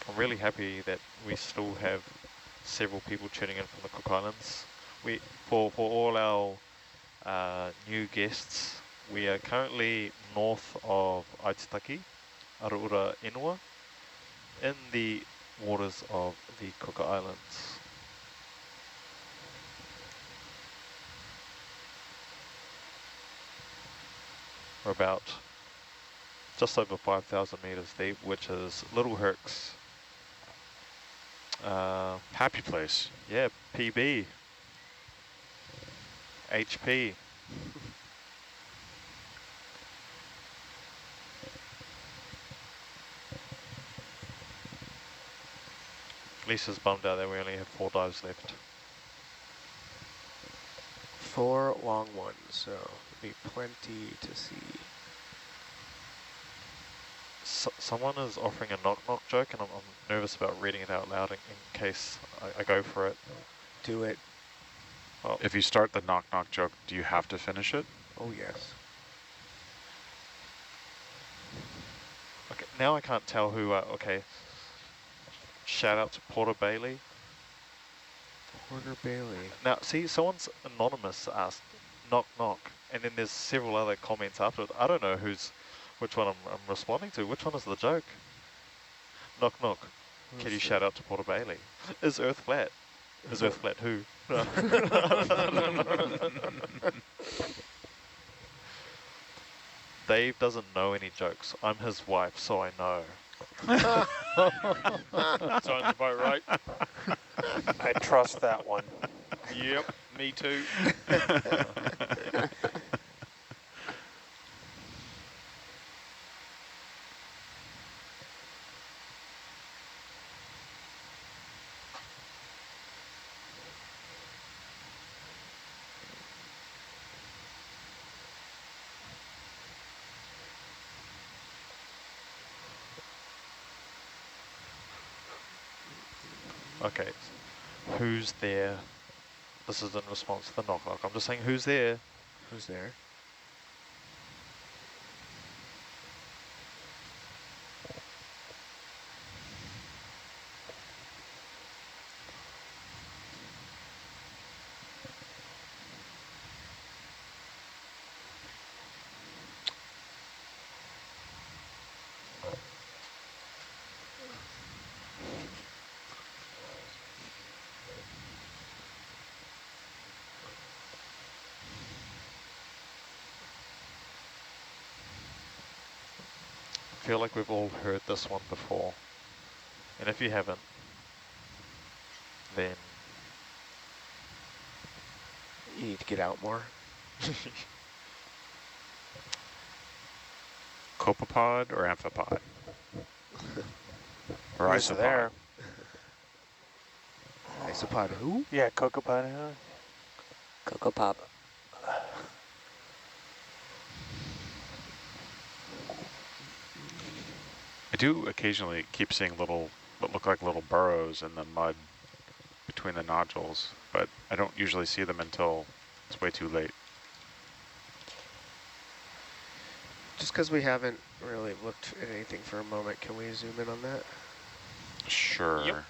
I'm really happy that we still have several people tuning in from the Cook Islands. For all our new guests, we are currently north of Aitutaki, Araura Inua, in the waters of the Cook Islands. We're about just over 5,000 meters deep, which is Little Herc's. Happy place. Yeah, PB, HP. Lisa's bummed out that we only have 4 dives left. 4 long ones, so there'll be plenty to see. Someone is offering a knock-knock joke, and I'm nervous about reading it out loud in case I go for it. Do it. Oh. If you start the knock-knock joke, do you have to finish it? Oh, yes. Okay, now I can't tell who, okay. Shout out to Porter Bailey. Porter Bailey. Now, see, someone's anonymous asked knock-knock, and then there's several other comments after it. I don't know which one I'm responding to. Which one is the joke? Knock-knock. Can you shout out to Porter Bailey? Is Earth flat? Is Earth flat who? Dave doesn't know any jokes. I'm his wife, so I know. Sounds about right. I trust that one. Yep, me too. Okay, who's there? This is in response to the knock-knock. I'm just saying, who's there? Who's there? I feel like we've all heard this one before. And if you haven't, then You need to get out more. Copepod or amphipod? Or Who's isopod? there? Isopod who? Yeah, cocopod. Cocoa Pop. I do occasionally keep seeing what look like little burrows in the mud between the nodules, but I don't usually see them until it's way too late. Just because we haven't really looked at anything for a moment, can we zoom in on that? Sure. Yep.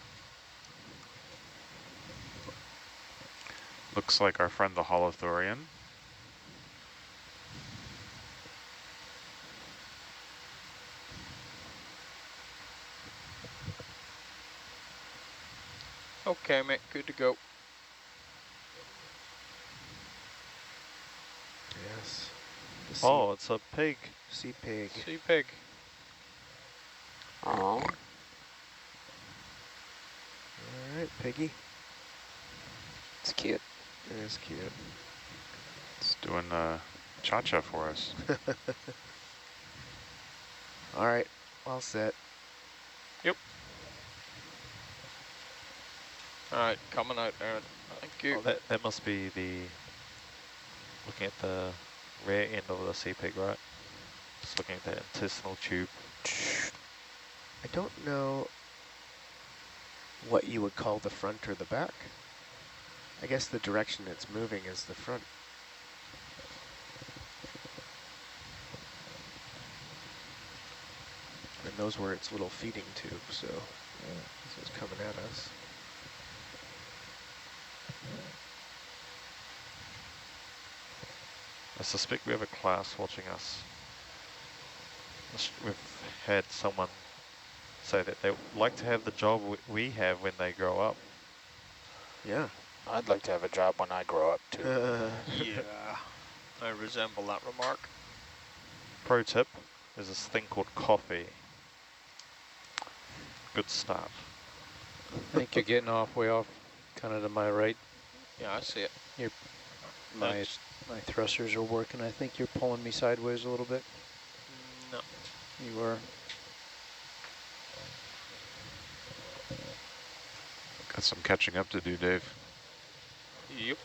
Looks like our friend the Holothurian. Okay, mate, good to go. Yes. oh, it's a pig. Sea pig. Sea pig. Oh, All right, piggy. it's cute. It is cute. It's doing cha-cha for us. All right, all set. All right, coming out, Aaron. Thank you. Oh, that must be looking at the rear end of the sea pig, right? Just looking at that intestinal tube. I don't know what you would call the front or the back. I guess the direction it's moving is the front. And those were its little feeding tubes, so This was coming at us. I suspect we have a class watching us. We've had someone say that they like to have the job we have when they grow up. Yeah. I'd like to have a job when I grow up, too. Yeah, I resemble that remark. Pro tip, there's this thing called coffee. Good start. I think you're getting way off, kind of to my right. Yeah, I see it. My thrusters are working. I think you're pulling me sideways a little bit. No. You are. Got some catching up to do, Dave. Yep.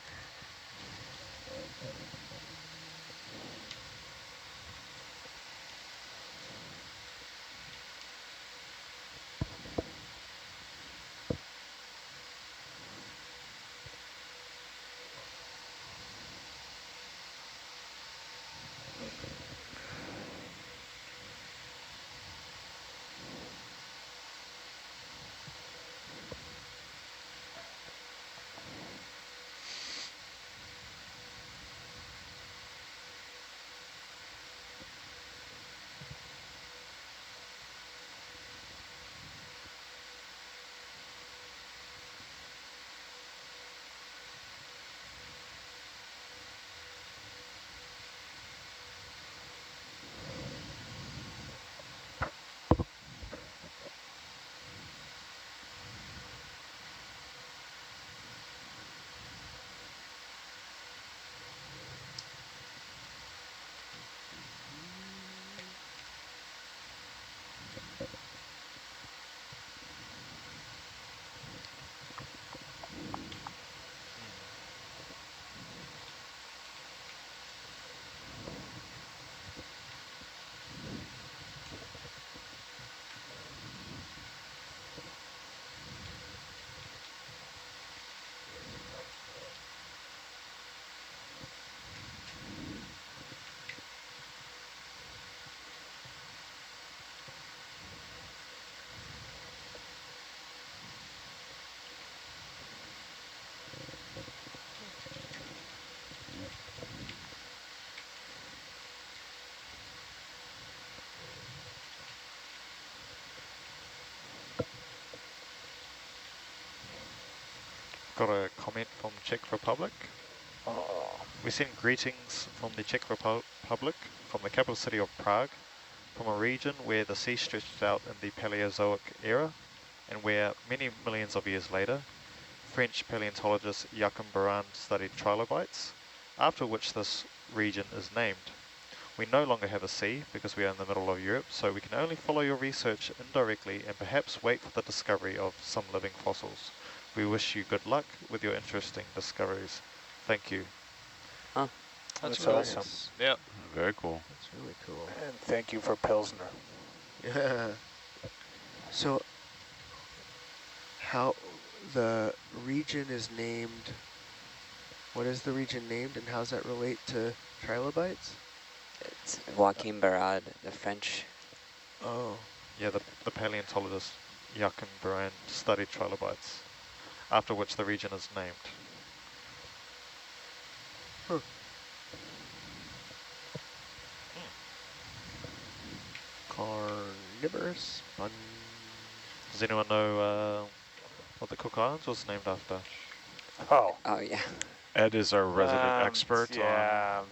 Got a comment from Czech Republic. We send greetings from the Czech Republic, from the capital city of Prague, from a region where the sea stretched out in the Paleozoic era, and where many millions of years later, French paleontologist Joachim Barrand studied trilobites, after which this region is named. We no longer have a sea because we are in the middle of Europe, so we can only follow your research indirectly and perhaps wait for the discovery of some living fossils. We wish you good luck with your interesting discoveries. Thank you. Huh. That's That's cool. awesome. Yep. Very cool. That's really cool. And thank you for Pilsner. Yeah. So, how the region is named, what is the region named and how does that relate to trilobites? It's Joachim Barrand, the French. Oh. Yeah, the paleontologist Joachim Barrand studied trilobites, after which the region is named. Huh. Carnivorous sponge. Does anyone know what the Cook Islands was named after? Oh. Oh, yeah. Ed is our resident expert on... Yeah.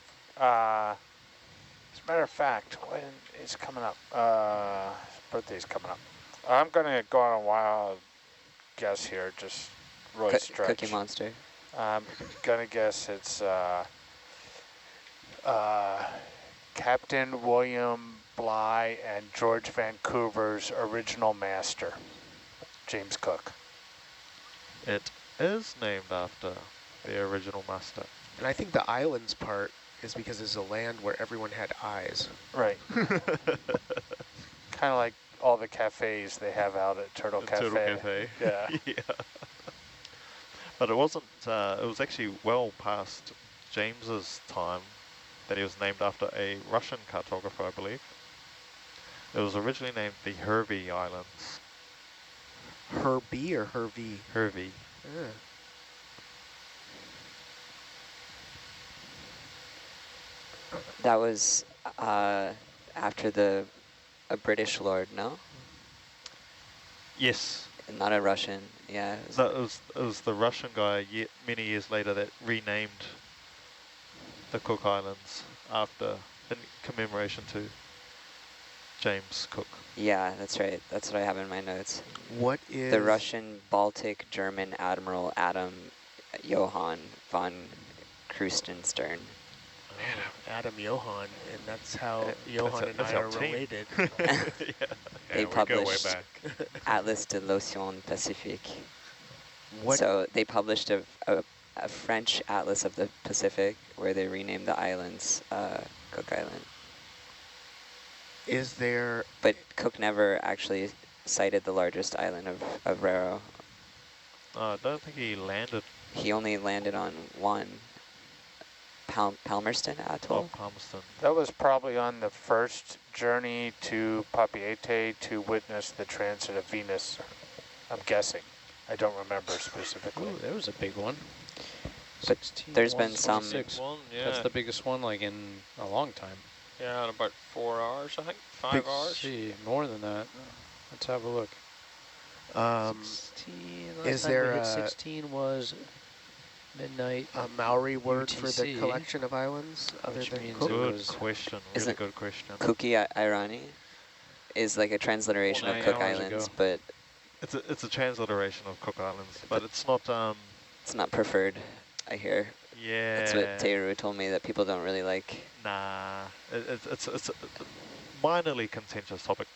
As a matter of fact, when it's coming up, his birthday's coming up. I'm going to go on a wild guess here, just really stretch. Cookie Monster. I'm going to guess it's Captain William Bligh and George Vancouver's original master, James Cook. It is named after the original master. And I think the islands part is because it's a land where everyone had eyes. Right. Kind of like all the cafes they have out at Turtle Cafe. Turtle Cafe. Yeah. Yeah. But it wasn't, it was actually well past James's time that he was named after a Russian cartographer, I believe. It was originally named the Hervey Islands. Herb or Hervey? Hervey. Ah. That was after a British lord, no? Yes. Not a Russian. Yeah. No, it was the Russian guy many years later that renamed the Cook Islands after, in commemoration to James Cook. Yeah, that's right. That's what I have in my notes. What is... The Russian, Baltic, German Admiral Adam Johann von Krustenstern. Oh, Adam Johann, and that's how Johann and that's I our are team. related. Yeah. They we go way published back. Atlas de l'Océan Pacifique. What So they published a French Atlas of the Pacific where they renamed the islands Cook Island. is there... But Cook never actually sighted the largest island of Raro. I don't think he landed. He only landed on one, Palmerston Atoll. Oh, Palmerston. That was probably on the first journey to Papeete to witness the transit of Venus, I'm guessing. I don't remember specifically. Ooh, that was a big one. But 16, there's been some- 126. One, yeah. That's the biggest one like in a long time. Yeah, in about 4 hours, I think. 5 Big hours. See, more than that. Let's have a look. 16, last is time there we hit a- 16 was midnight. A Maori word for the UTC, collection of islands other which than means Cook? it Good was- question. Really Isn't good question. Kuki Irani is like a transliteration of 9 Cook hours Islands, ago. but It's a transliteration of Cook Islands, but it's not. it's not preferred, I hear. Yeah. That's what Teru told me, that people don't really like. Nah, it's a minorly contentious topic.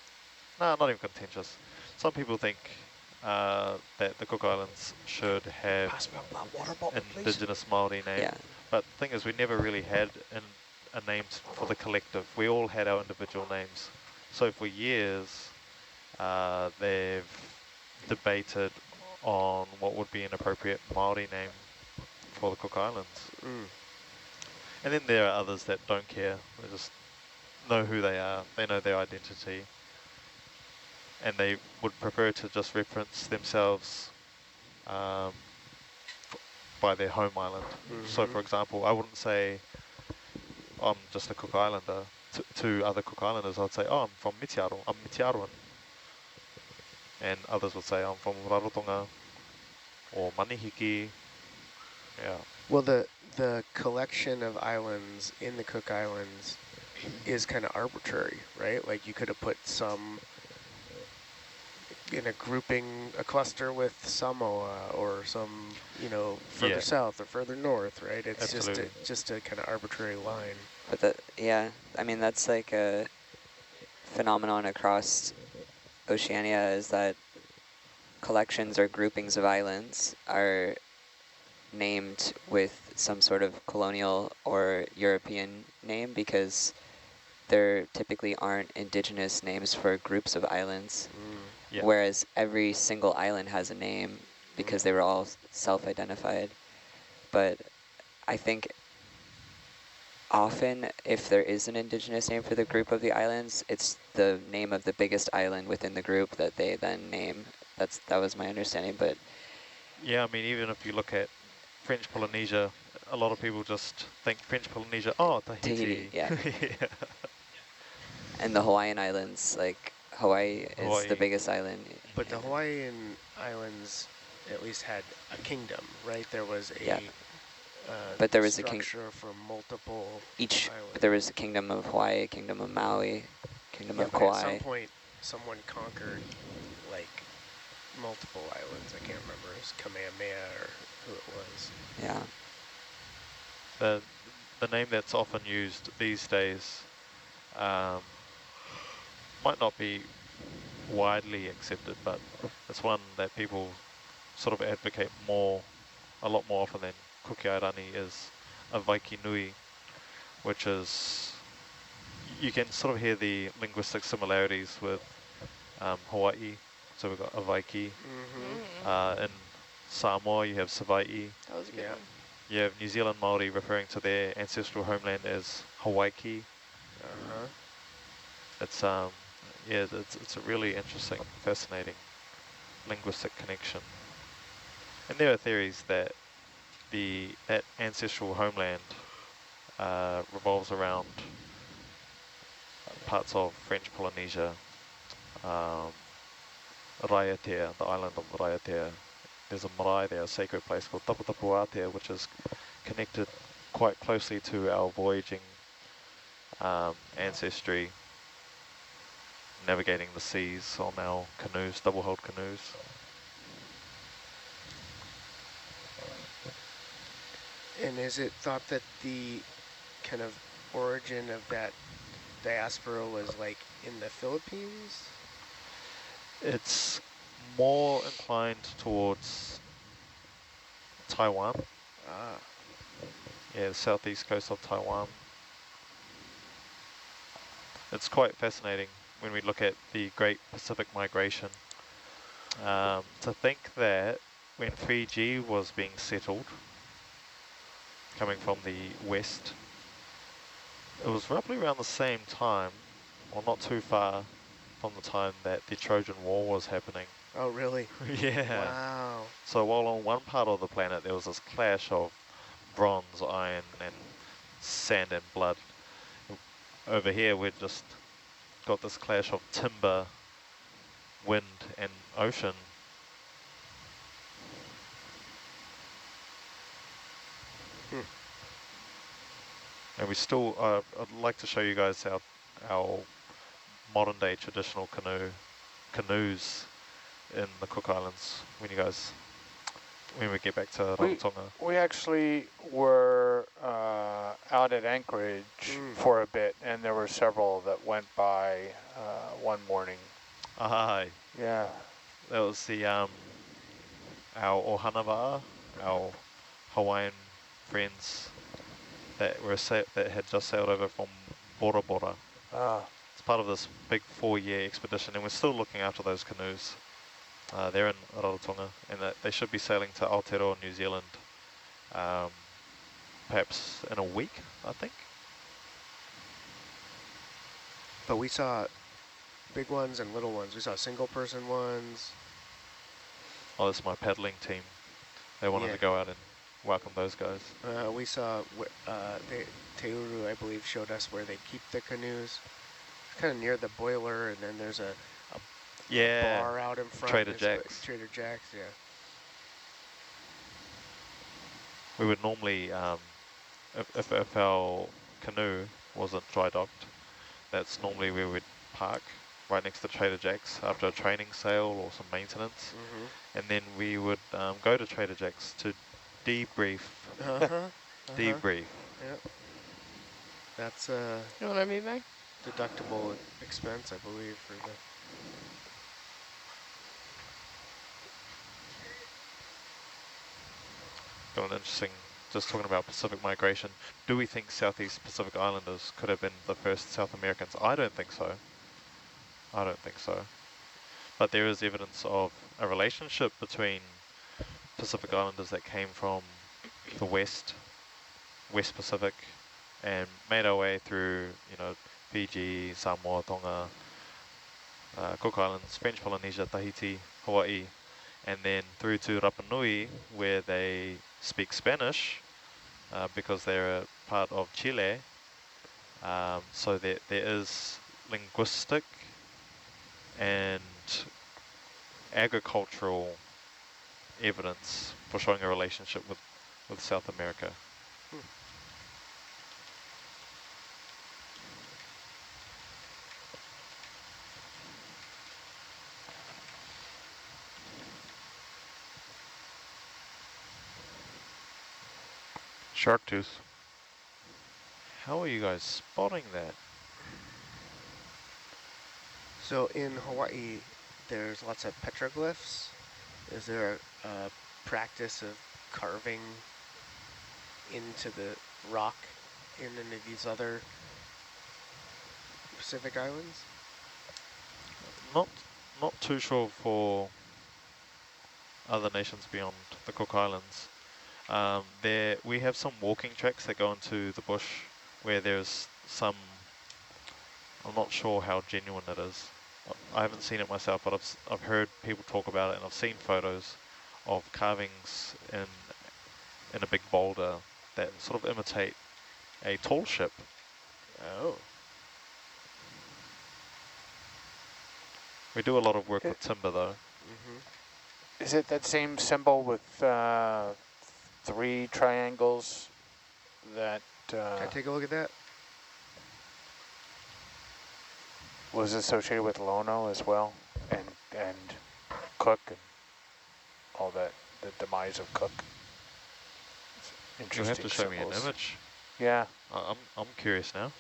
Nah, not even contentious. Some people think that the Cook Islands should have indigenous Māori name. Yeah. But the thing is, we never really had a name for the collective. We all had our individual names. So for years, they've debated on what would be an appropriate Māori name for the Cook Islands. Mm. And then there are others that don't care. They just know who they are. They know their identity. And they would prefer to just reference themselves by their home island. So for example, I wouldn't say I'm just a Cook Islander. To other Cook Islanders, I'd say, oh, I'm from Mitiaro. I'm Mitiaroan. And others would say, I'm from Rarotonga or Manihiki. Yeah. Well, the collection of islands in the Cook Islands is kind of arbitrary, right? Like you could have put some in a grouping, a cluster with Samoa or some, you know, further Yeah. south or further north, right? It's Absolutely. just a kind of arbitrary line. But that, yeah, I mean, that's like a phenomenon across Oceania, is that collections or groupings of islands are named with some sort of colonial or European name because there typically aren't indigenous names for groups of islands, Yeah. whereas every single island has a name because they were all self-identified. But I think often if there is an indigenous name for the group of the islands, it's the name of the biggest island within the group that they then name. That was my understanding, but Yeah, I mean, even if you look at French Polynesia, a lot of people just think French Polynesia, oh, Tahiti. yeah. Yeah. And the Hawaiian Islands, like Hawaii is Hawaii. the biggest island. But the Hawaiian Islands at least had a kingdom, right? There was a Yeah. But there was a structure for multiple islands. There was a kingdom of Hawaii, kingdom of Maui, kingdom of But at some Kauai. point, someone conquered like multiple islands. I can't remember. It was Kamehameha or who it was. Yeah. The name that's often used these days might not be widely accepted, but it's one that people sort of advocate a lot more often than Kukiairani, is a Vaikinui, which is, you can sort of hear the linguistic similarities with Hawaii. So we've got a Vaiki. In Samoa, you have Savaii. That was a good Yeah. one. You have New Zealand Māori referring to their ancestral homeland as Hawaiki. It's yeah, it's a really interesting, fascinating linguistic connection. And there are theories that that ancestral homeland revolves around parts of French Polynesia, um, Raiatea, the island of Raiatea. There's a marae there, a sacred place called Taputapuatea, which is connected quite closely to our voyaging ancestry, navigating the seas on our canoes, double-hulled canoes. And is it thought that the kind of origin of that diaspora was like in the Philippines? It's more inclined towards Taiwan. Ah, Yeah, the southeast coast of Taiwan. It's quite fascinating when we look at the Great Pacific Migration. To think that when Fiji was being settled, coming from the west, it was roughly around the same time, or not too far from the time that the Trojan War was happening. oh really? Yeah. Wow. So while on one part of the planet there was this clash of bronze, iron, and sand and blood, over here we've just got this clash of timber, wind, and ocean. Hmm. And we still, I'd like to show you guys our modern day traditional canoes in the Cook Islands when we get back to Rarotonga. We actually were out at Anchorage for a bit, and there were several that went by one morning. Aye, Yeah. that was the our Ohanawa, our Hawaiian friends that had just sailed over from Bora Bora. It's part of this big 4-year expedition, and we're still looking after those canoes. They're in Rarotonga, and they should be sailing to Aotearoa, New Zealand, perhaps in a week, I think. But we saw big ones and little ones. We saw single-person ones. Oh, this is my paddling team. They wanted to go out and welcome those guys. We saw, Teuru, I believe, showed us where they keep the canoes. It's kind of near the boiler, and then there's a bar out in front. Trader Jack's. Trader Jack's, yeah. We would normally, if our canoe wasn't dry docked, that's normally where we'd park, right next to Trader Jack's after a training sail or some maintenance. And then we would go to Trader Jack's to debrief. Debrief. Yep. That's You know what I mean, Meg? deductible expense, I believe, for the... Got an interesting, just talking about Pacific migration. Do we think Southeast Pacific Islanders could have been the first South Americans? I don't think so. I don't think so. But there is evidence of a relationship between Pacific Islanders that came from the West Pacific, and made our way through, Fiji, Samoa, Tonga, Cook Islands, French Polynesia, Tahiti, Hawaii, and then through to Rapa Nui, where they speak Spanish because they're a part of Chile. So there is linguistic and agricultural evidence for showing a relationship with South America. Shark tooth. How are you guys spotting that? So in Hawaii, there's lots of petroglyphs. Is there a practice of carving into the rock in any of these other Pacific Islands? Not too sure for other nations beyond the Cook Islands. We have some walking tracks that go into the bush where there's some, I'm not sure how genuine it is, I haven't seen it myself, but I've heard people talk about it, and I've seen photos of carvings in a big boulder that sort of imitate a tall ship. Oh. We do a lot of work with timber, though. Mm-hmm. Is it that same symbol with 3 triangles that Can I take a look at that? was associated with Lono as well, and Cook and all that, the demise of Cook? You'll have to show Interesting me an symbols. image. Yeah. I'm curious now.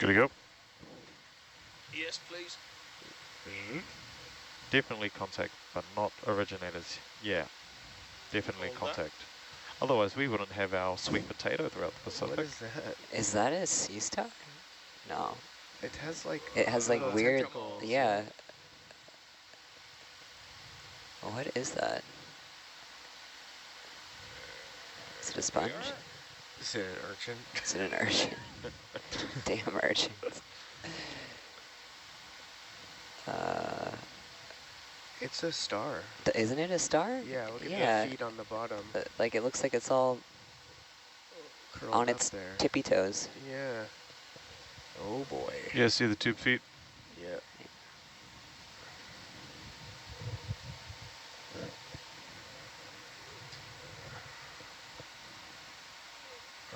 Good to go? Yes, please. Definitely contact, but not originators. Yeah, definitely Hold that. contact. Otherwise, we wouldn't have our sweet potato throughout the Pacific. What is that? Is that a sea star? No. It has like It has like little weird, tentacles. yeah. What is that? Is it a sponge? Is it an urchin? Is it an urchin? Damn urchins. It's a star. Isn't it a star? Yeah, look at Yeah. the feet on the bottom. Like it looks like it's all Curled on up its there. tippy toes. Yeah. Oh boy. Yeah, see the tube feet? Yeah.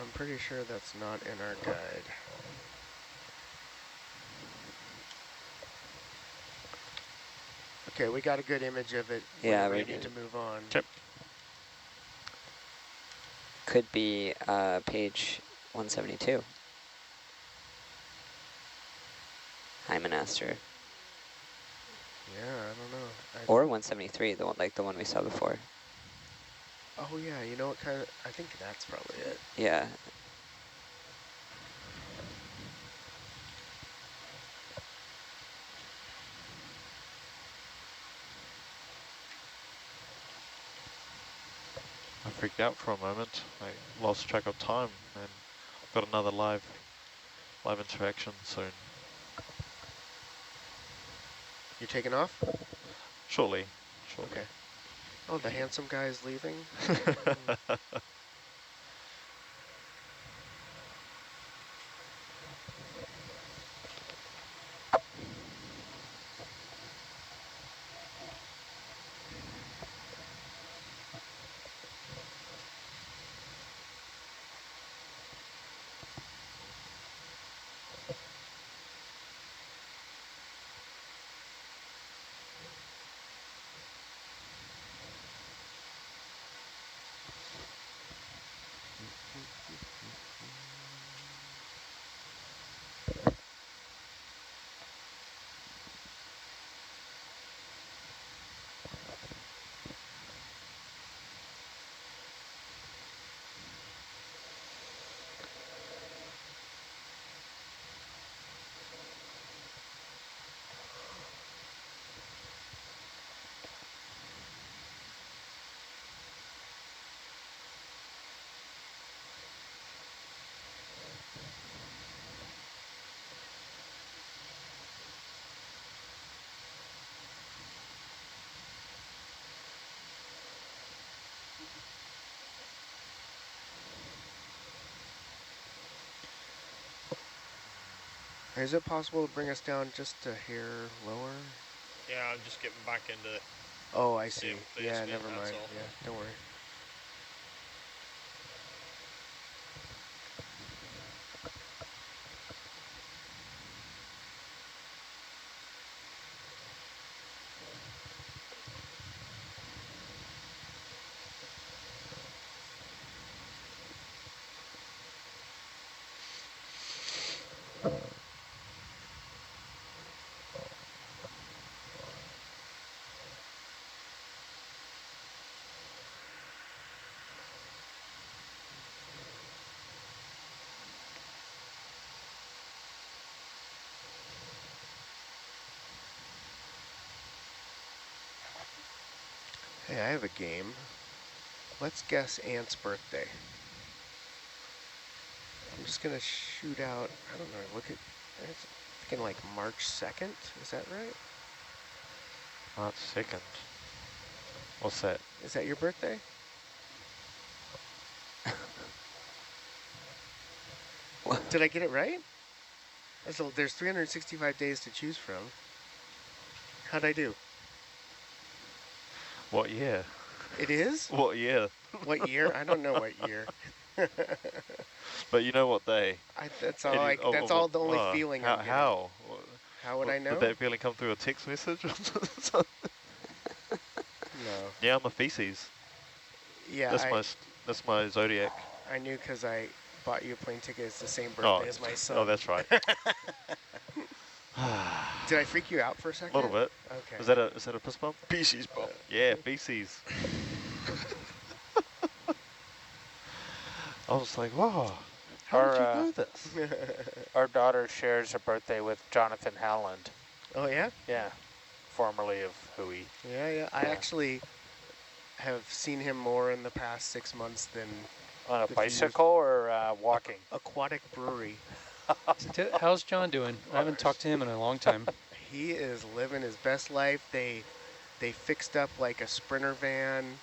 I'm pretty sure that's not in our guide. Okay, we got a good image of it. Yeah, We're we ready did. to move on. Okay. Could be page 172. Hymenaster. Yeah, I don't know. Or 173, the one like the one we saw before. Oh yeah, you know what kind of? I think that's probably it. Yeah. I freaked out for a moment. I lost track of time, and got another live interaction soon. You taking off? Shortly. Okay. Oh, the handsome guy is leaving? Is it possible to bring us down just a hair lower? Yeah, I'm just getting back into Oh, I see. same place, Yeah, mate, never that's mind. all. Yeah, don't worry. Hey, I have a game. Let's guess Ant's birthday. I'm just gonna shoot out, I don't know, look at, it's thinking like March 2nd, is that right? March 2nd. What's that? Is that your birthday? What? Did I get it right? So there's 365 days to choose from. How'd I do? What year? It is? What year? What year? I don't know what year. But you know what day? That's all. That's all the only feeling I'm getting. How? How would I know? Did that feeling come through a text message? No. Yeah, I'm a feces. Yeah, That's my zodiac. I knew because I bought you a plane ticket. It's the same birthday as my son. Oh, that's right. Did I freak you out for a second? A little bit. Okay. Is that a piss bump? Feces bump. Yeah, feces. I was like, wow, how did you know this? Our daughter shares a birthday with Jonathan Howland. Oh, yeah? Yeah, formerly of Hui. Yeah. I actually have seen him more in the past 6 months than On a bicycle or walking? Aquatic Brewery. How's John doing? I haven't talked to him in a long time. He is living his best life. They fixed up like a Sprinter van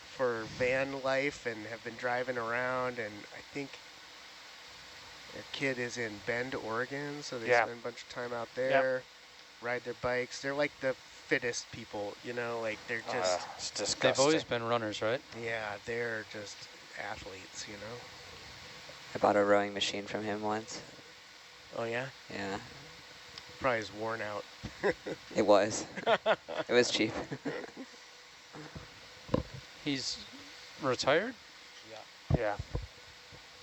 for van life and have been driving around, and I think their kid is in Bend, Oregon, so they spend a bunch of time out there, ride their bikes. They're like the fittest people, you know, like they're just... It's disgusting. They've always been runners, right? Yeah, they're just athletes, you know? I bought a rowing machine from him once. Oh, yeah? Yeah, Probably is worn out. it was. It was cheap. He's retired? Yeah.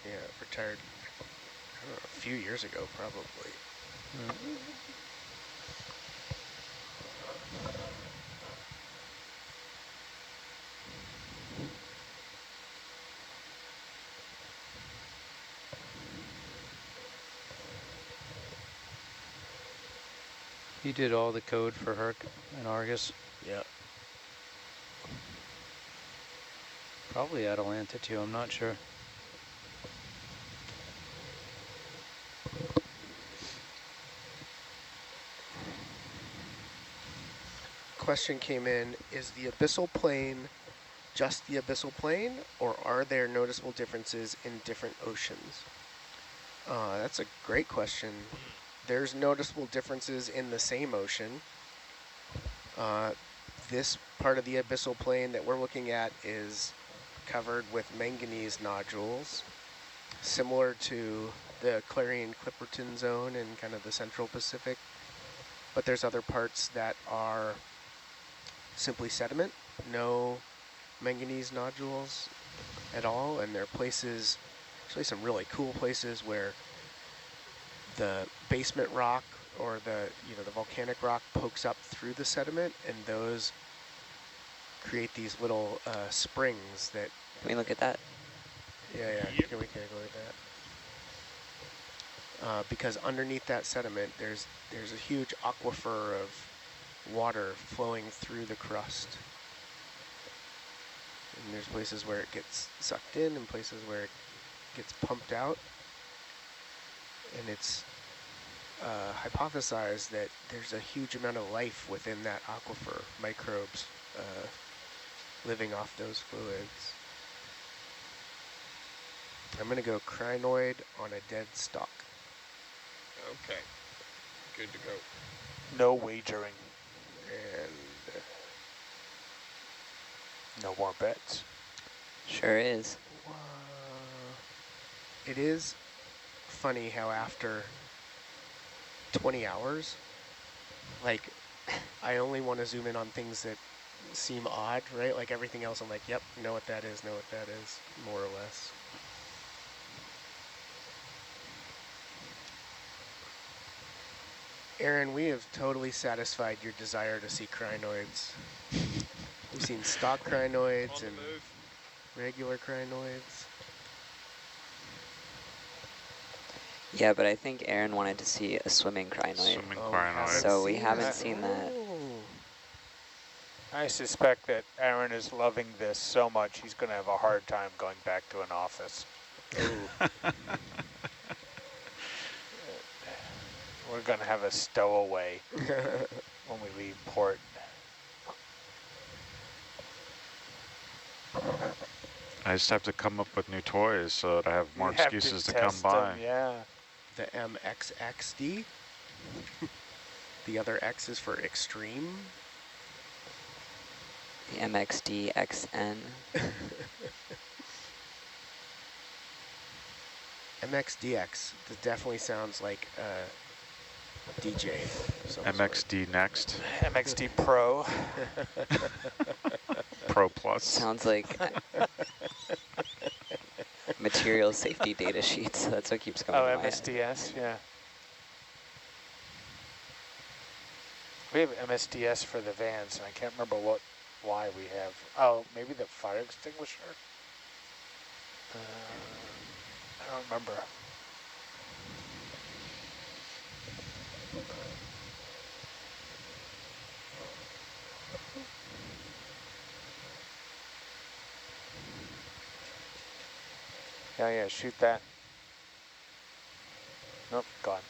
Yeah, retired, I don't know, a few years ago, probably. He did all the code for Herc and Argus. Yeah. Probably Atalanta too, I'm not sure. Question came in, is the abyssal plain just the abyssal plain, or are there noticeable differences in different oceans? That's a great question. There's noticeable differences in the same ocean. This part of the abyssal plain that we're looking at is covered with manganese nodules, similar to the Clarion-Clipperton zone in kind of the central Pacific. But there's other parts that are simply sediment, no manganese nodules at all, and there are places, actually some really cool places where the basement rock or the volcanic rock pokes up through the sediment, and those create these little springs that... Can we look at that? Yeah, can we go at that? Because underneath that sediment, there's a huge aquifer of water flowing through the crust. And there's places where it gets sucked in and places where it gets pumped out. And it's hypothesized that there's a huge amount of life within that aquifer, microbes living off those fluids. I'm going to go crinoid on a dead stalk. Okay. Good to go. No wagering. And No more bets. Sure is. it is funny how after 20 hours, like, I only want to zoom in on things that seem odd, right? Like everything else, I'm like, yep, know what that is, more or less. Aaron, we have totally satisfied your desire to see crinoids. We've seen stalk crinoids and regular crinoids. Yeah, but I think Aaron wanted to see a swimming crinoid. Swimming crinoid. So we haven't seen that. I suspect that Aaron is loving this so much he's going to have a hard time going back to an office. going to have a stowaway when we leave port. I just have to come up with new toys so that I have more You have excuses to come test by. them, yeah. The MXXD. The other X is for extreme. The MXDXN. MXDX. That definitely sounds like a DJ. of some MXD next. MXD Pro. Pro Plus. Sounds like material safety data sheets. That's what keeps coming to my head. MSDS, yeah. We have MSDS for the vans, and I can't remember why we have. Oh, maybe the fire extinguisher? I don't remember. Yeah, shoot that. Nope, gone.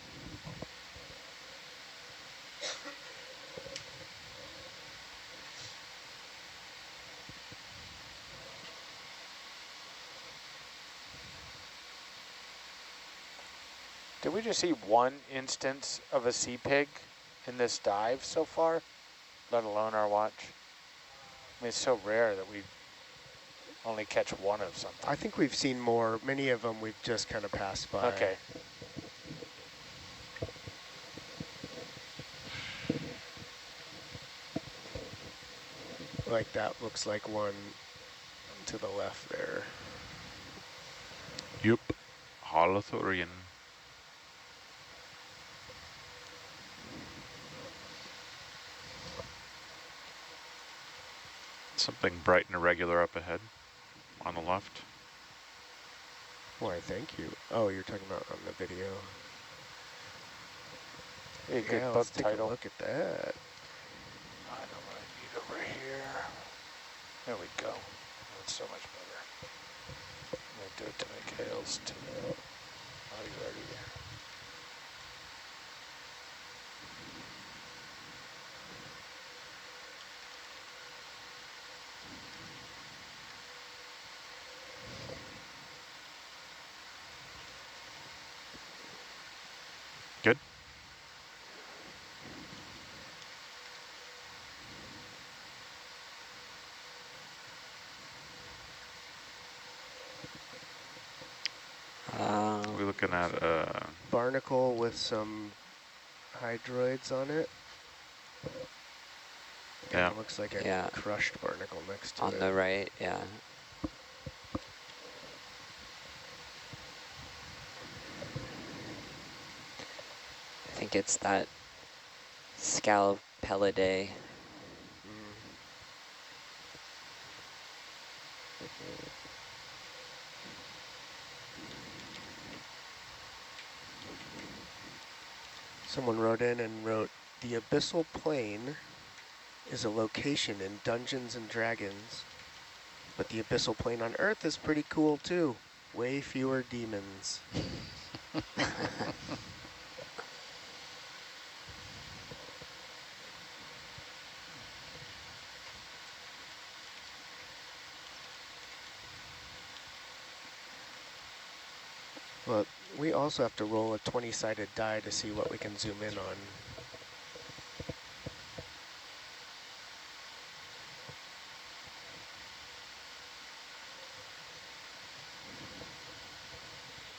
Did we just see one instance of a sea pig in this dive so far, let alone our watch? I mean, it's so rare that we only catch one of something. I think we've seen more. Many of them we've just kind of passed by. Okay. Like that looks like one to the left there. Yup. Holothurian. Something bright and irregular up ahead on the left. Why, thank you. Oh, you're talking about on the video. Hey, good Yeah, book let's take title. a look at that. I know what I need over here. There we go. That's so much better. I'm going to do it to make hails too. Oh, you're already there. Good. We're looking at Barnacle with some hydroids on it. Yeah. It looks like a Yeah. crushed barnacle next to On it. the right, yeah. I think it's that Scalpellidae. Someone wrote in and wrote, the abyssal plane is a location in Dungeons and Dragons, but the abyssal plane on Earth is pretty cool too. Way fewer demons. Well, we also have to roll a 20-sided die to see what we can zoom in on.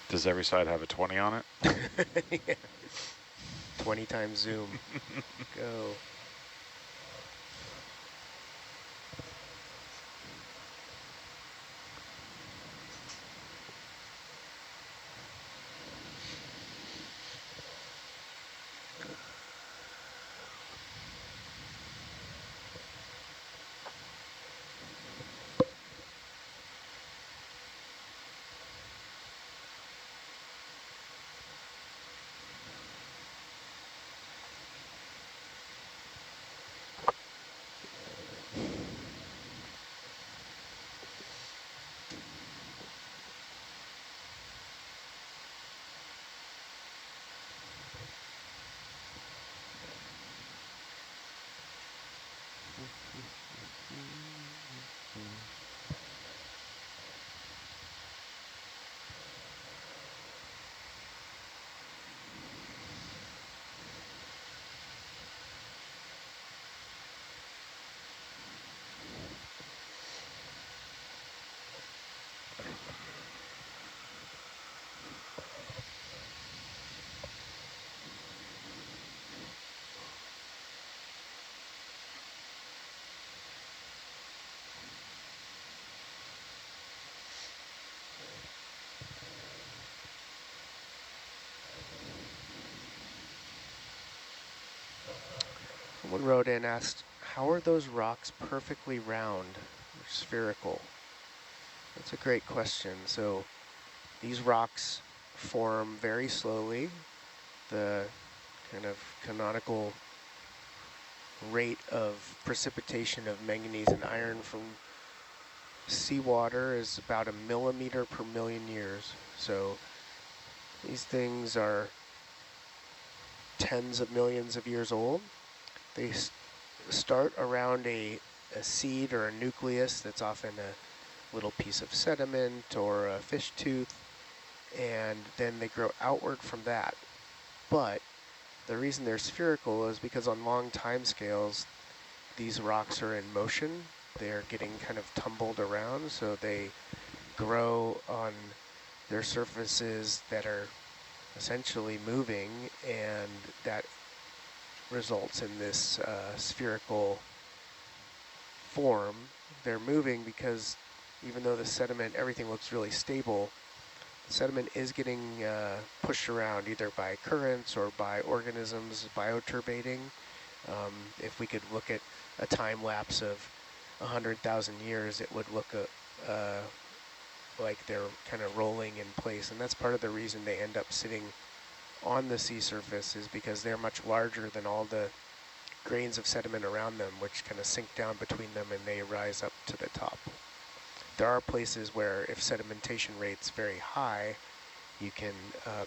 Does every side have a 20 on it? Yeah. 20 times zoom. Go. Someone wrote in, asked, how are those rocks perfectly round or spherical? That's a great question. So these rocks form very slowly. The kind of canonical rate of precipitation of manganese and iron from seawater is about 1 millimeter per million years. So these things are tens of millions of years old. They start around a seed or a nucleus that's often a little piece of sediment or a fish tooth, and then they grow outward from that. But the reason they're spherical is because on long time scales, these rocks are in motion. They're getting kind of tumbled around, so they grow on their surfaces that are essentially moving, and that results in this spherical form. They're moving because even though the sediment, everything looks really stable, sediment is getting pushed around either by currents or by organisms bioturbating. If we could look at a time lapse of 100,000 years, it would look like they're kind of rolling in place. And that's part of the reason they end up sitting on the sea surface, is because they're much larger than all the grains of sediment around them, which kind of sink down between them and they rise up to the top. There are places where if sedimentation rate's very high, you can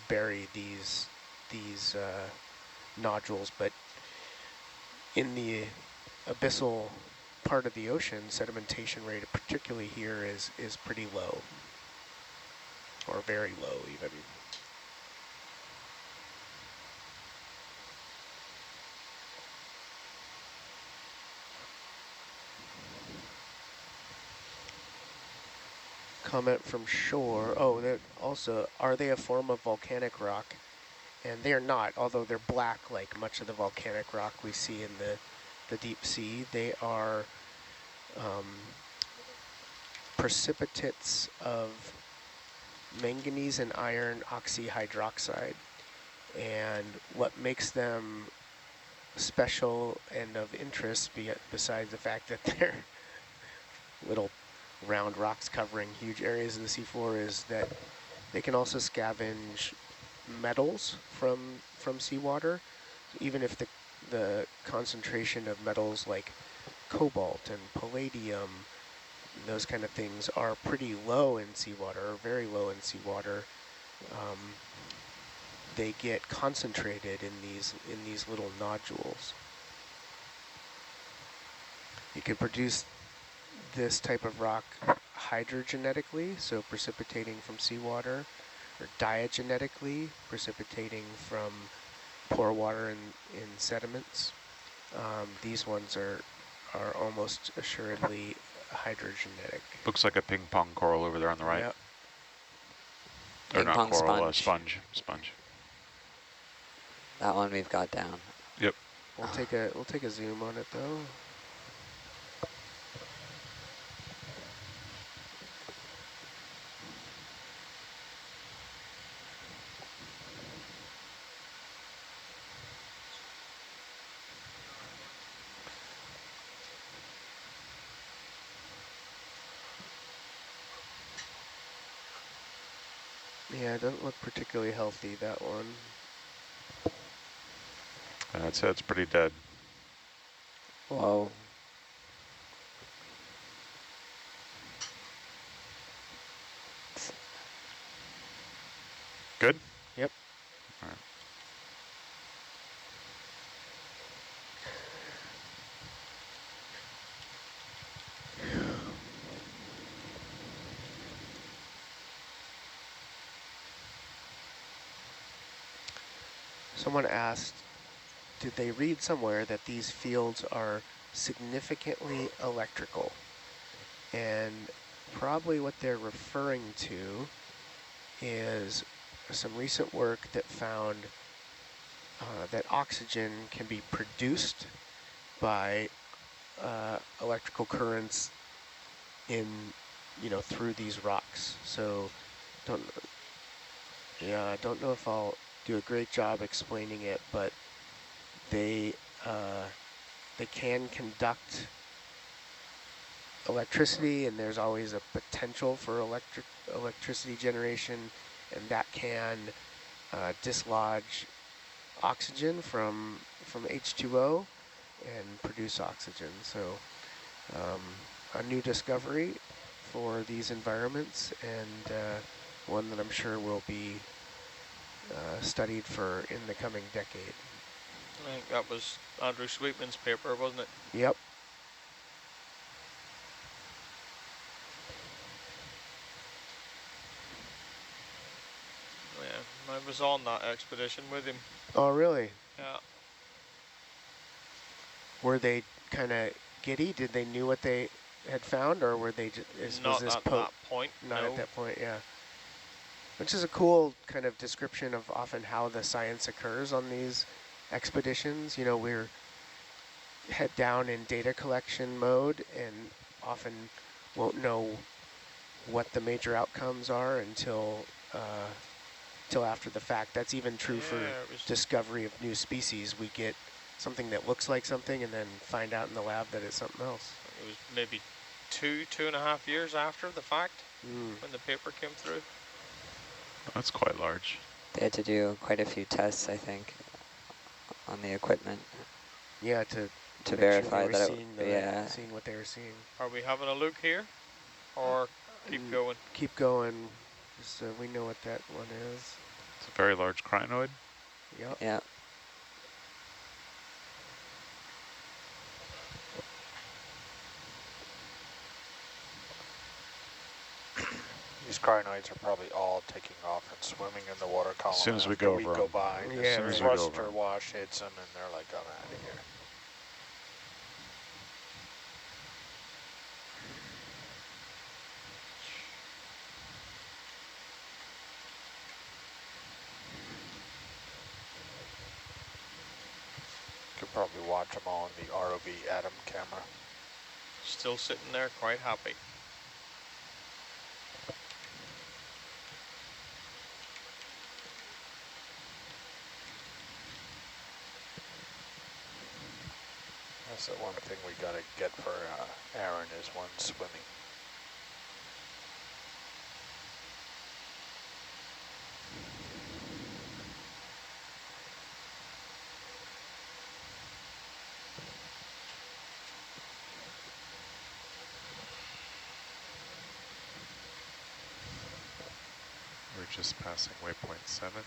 bury these nodules, but in the abyssal part of the ocean, sedimentation rate, particularly here, is pretty low, or very low even. Comment from shore. Oh, also, are they a form of volcanic rock? And they are not, although they're black like much of the volcanic rock we see in the deep sea. They are precipitates of manganese and iron oxyhydroxide. And what makes them special and of interest, besides the fact that they're little round rocks covering huge areas of the seafloor, is that they can also scavenge metals from seawater. Even if the concentration of metals like cobalt and palladium, those kind of things, are pretty low in seawater, or very low in seawater, they get concentrated in these little nodules. You can produce this type of rock hydrogenetically, so precipitating from seawater, or diagenetically, precipitating from pore water in sediments. These ones are almost assuredly hydrogenetic. Looks like a ping pong coral over there on the right. Yep. Or Ping not pong coral, sponge. Sponge. That one we've got down. Yep. We'll take a zoom on it though. Yeah, it doesn't look particularly healthy, that one. I'd say it's pretty dead. Whoa. Good? Yep. All right. Someone asked, did they read somewhere that these fields are significantly electrical? And probably what they're referring to is some recent work that found that oxygen can be produced by electrical currents through these rocks. So I don't know if I'll do a great job explaining it, but they they can conduct electricity, and there's always a potential for electricity generation, and that can dislodge oxygen from H2O and produce oxygen. So a new discovery for these environments, and one that I'm sure will be studied for in the coming decade. I think that was Andrew Sweetman's paper, wasn't it? Yep. Yeah, I was on that expedition with him. Oh, really? Yeah. Were they kind of giddy? Did they knew what they had found, or were they just, Not at that point, Not no. at that point, yeah. Which is a cool kind of description of often how the science occurs on these expeditions. You know, we're head down in data collection mode and often won't know what the major outcomes are until till after the fact. That's even true for discovery of new species. We get something that looks like something and then find out in the lab that it's something else. It was maybe 2.5 years after the fact when the paper came through. That's quite large. They had to do quite a few tests, I think, on the equipment. Yeah, to verify sure that seeing what they were seeing. Are we having a look here, or keep going? Keep going, so we know what that one is. It's a very large crinoid. Yep. Yeah. These crinoids are probably all taking off and swimming in the water column As soon as we after go we over go 'em. by. Yeah, as soon as we go over Thruster 'em. wash hits them and they're like, I'm out of here. Could probably watch them all on the ROV Atom camera. Still sitting there, quite happy. That's the one thing we gotta get for Aaron is one swimming. We're just passing waypoint 7.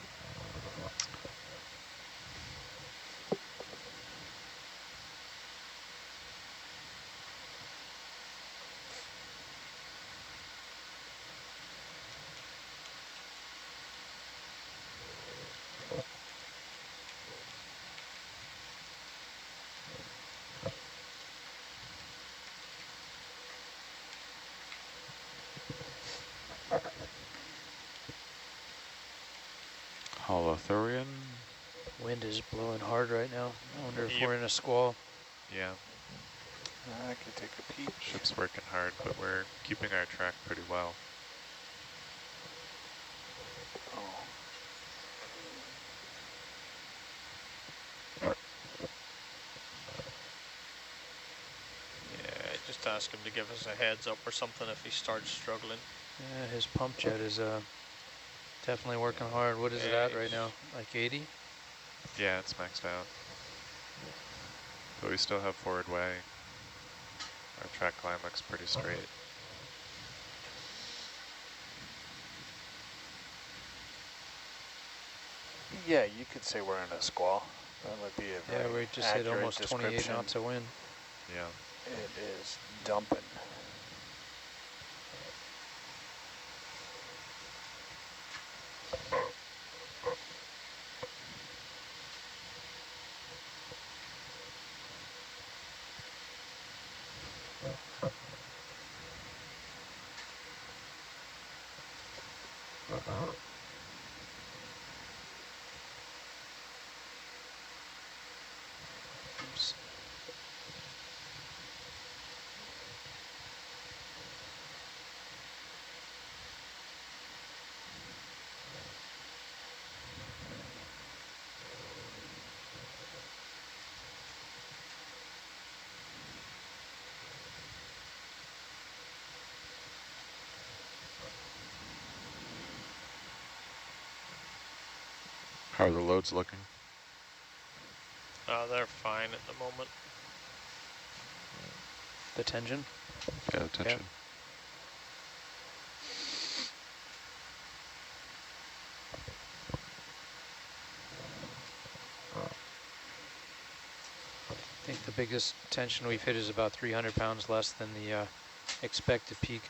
Holothurian. Wind is blowing hard right now. I wonder if Yep. we're in a squall. Yeah, I can take a peek. ship's working hard, but we're keeping our track pretty well. Oh. Yeah, just ask him to give us a heads up or something if he starts struggling. Yeah, his pump jet is definitely working hard. What is it at right now? Like 80? Yeah, it's maxed out. But we still have forward way. Our track line looks pretty straight. Yeah, you could say we're in a squall. That would be a very Yeah, we just hit accurate almost 28 description. knots of wind. Yeah. It is dumping. Oops. How are the loads looking? They're fine at the moment. The tension? Yeah, the tension. I think the biggest tension we've hit is about 300 pounds less than the expected peak.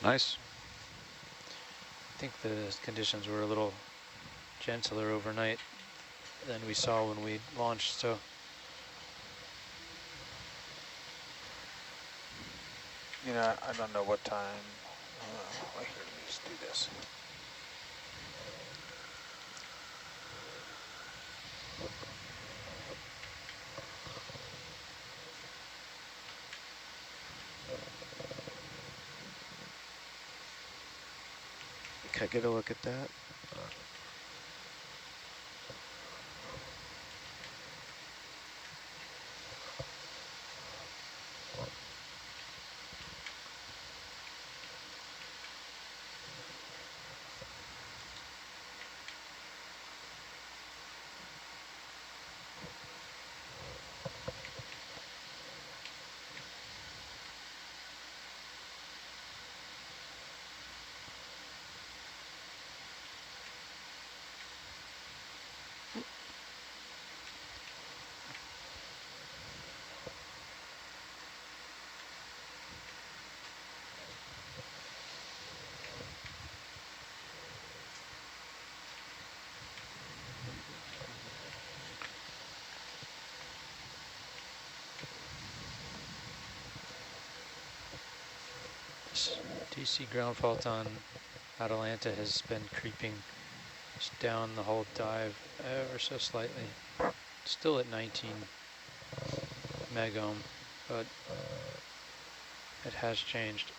Nice. I think the conditions were a little gentler overnight than we saw when we launched, so. You know, I don't know what time. Wait, here, let me just do this. Can I get a look at that? This DC ground fault on Atalanta has been creeping just down the whole dive ever so slightly. Still at 19 megohm, but it has changed.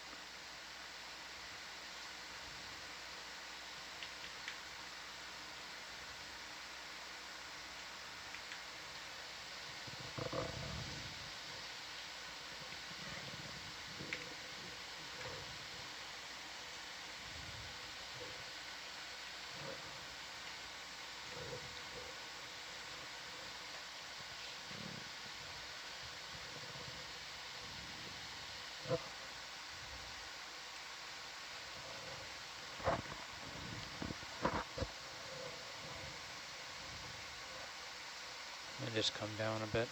And just come down a bit.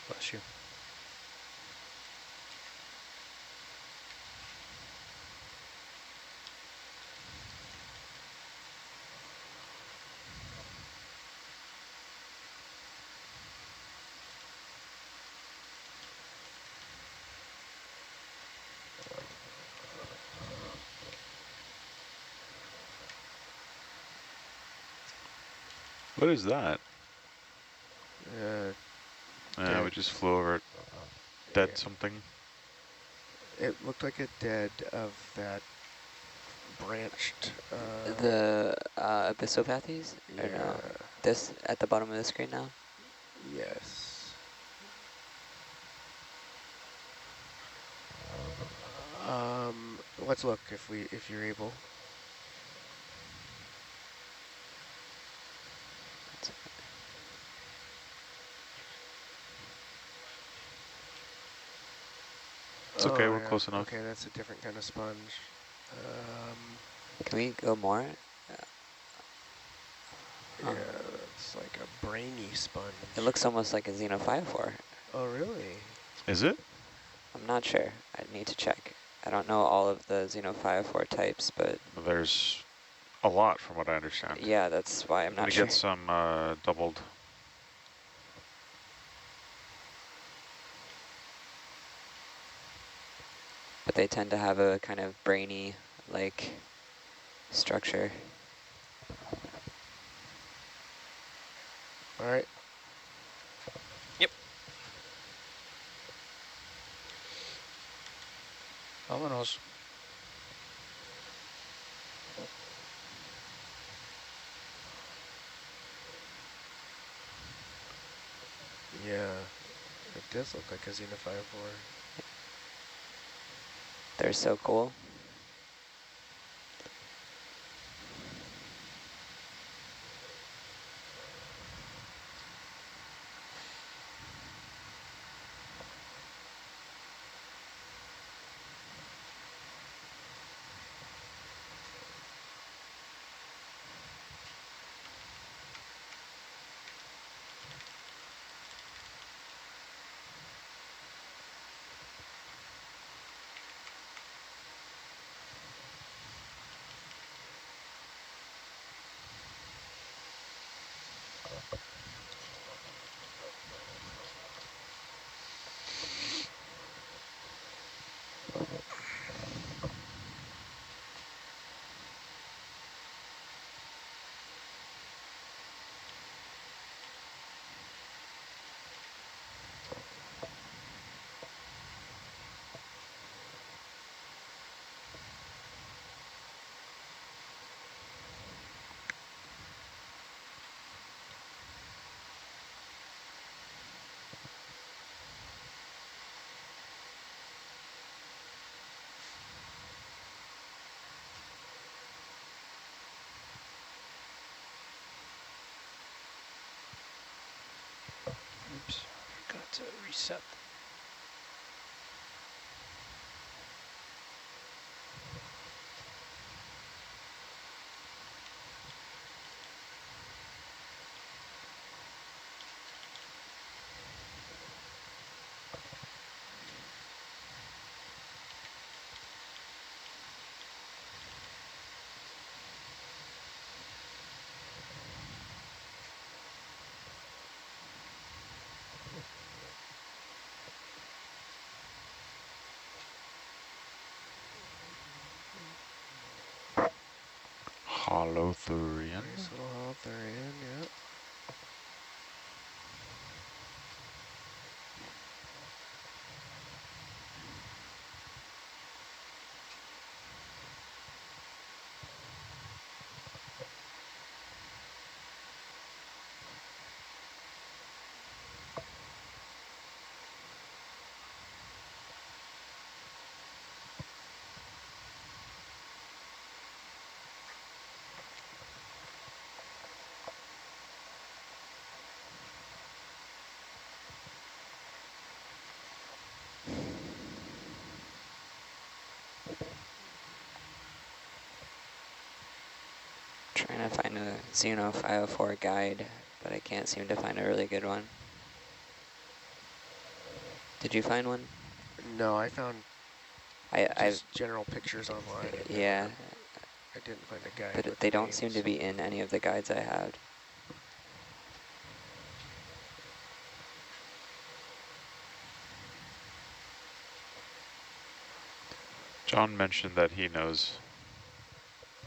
Bless you. What is that? We Dead. just flew over it. Dead Yeah. something. It looked like a dead of that branched. The abyssopathes? Yeah. Or no? This at the bottom of the screen now? Yes. Let's look if you're able. It's okay, we're Yeah. close enough. Okay, that's a different kind of sponge. Can we go more? Yeah, it's like a brainy sponge. It looks almost like a Xenophyophore. Oh, really? Is it? I'm not sure. I need to check. I don't know all of the Xenophyophore types, but There's a lot from what I understand. Yeah, that's why I'm I'm not gonna sure. get some doubled. But they tend to have a kind of brainy, like, structure. All right. Yep. Vámonos. Yeah, it does look like a Xenophyophore. They're so cool. Oops, forgot to reset. Holothurian. Nice little Holothurian, yeah. Trying to find a Xenophyophore guide, but I can't seem to find a really good one. Did you find one? No, I found I just general pictures online. yeah, I didn't find a guide but with they the don't seem names. to be in any of the guides I had. John mentioned that he knows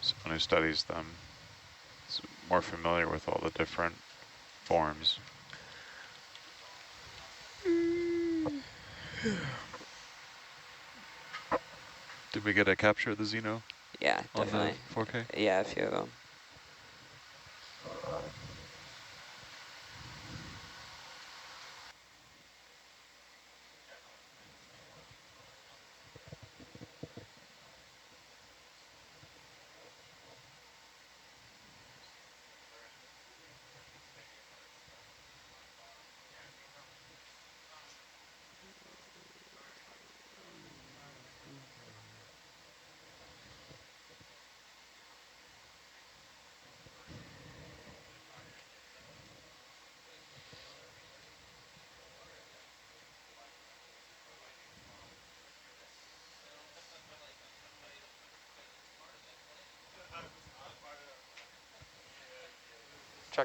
someone who studies them. Is more familiar with all the different forms. Did we get a capture of the Xeno Yeah, on the definitely. 4K? Yeah, a few of them.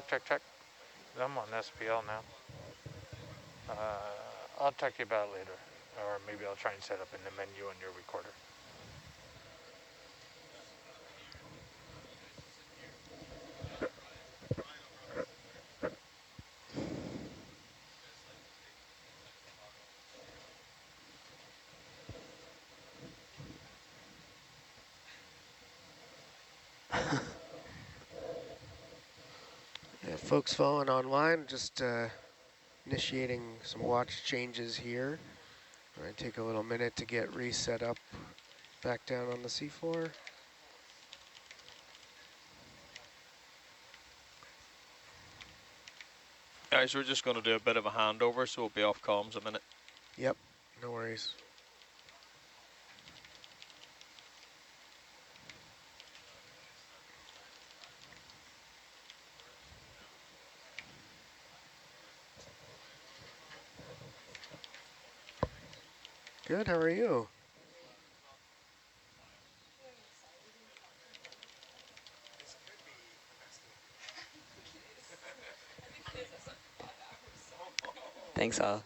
Check. I'm on SPL now. I'll talk to you about it later. Or maybe I'll try and set up in the menu on your recorder. Yeah, folks following online, just initiating some watch changes here. All right, take a little minute to get reset up back down on the seafloor. Guys, we're just going to do a bit of a handover, so we'll be off comms a minute. Yep, no worries. Good, how are you? Thanks all.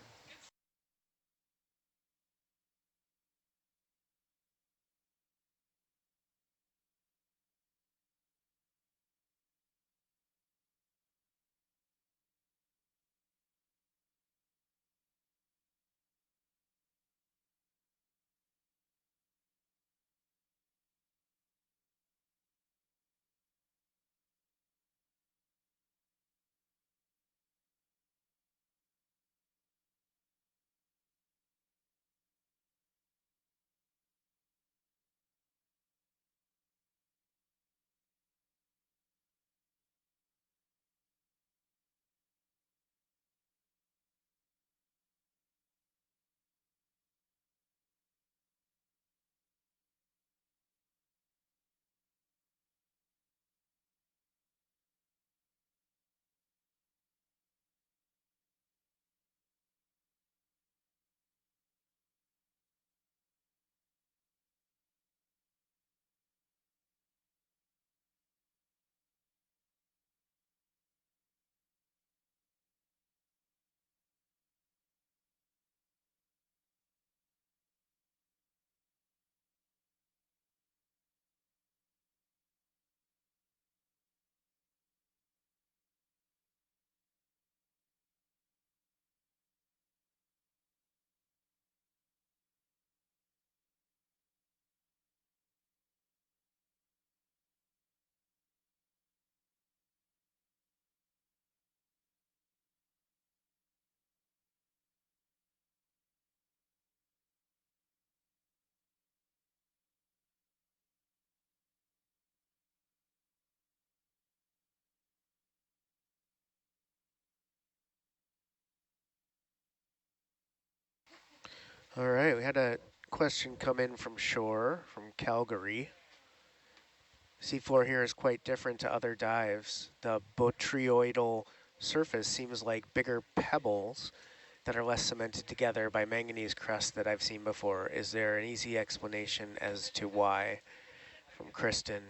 All right, we had a question come in from shore, from Calgary. Seafloor here is quite different to other dives. The botryoidal surface seems like bigger pebbles that are less cemented together by manganese crust that I've seen before. Is there an easy explanation as to why? From Kristen.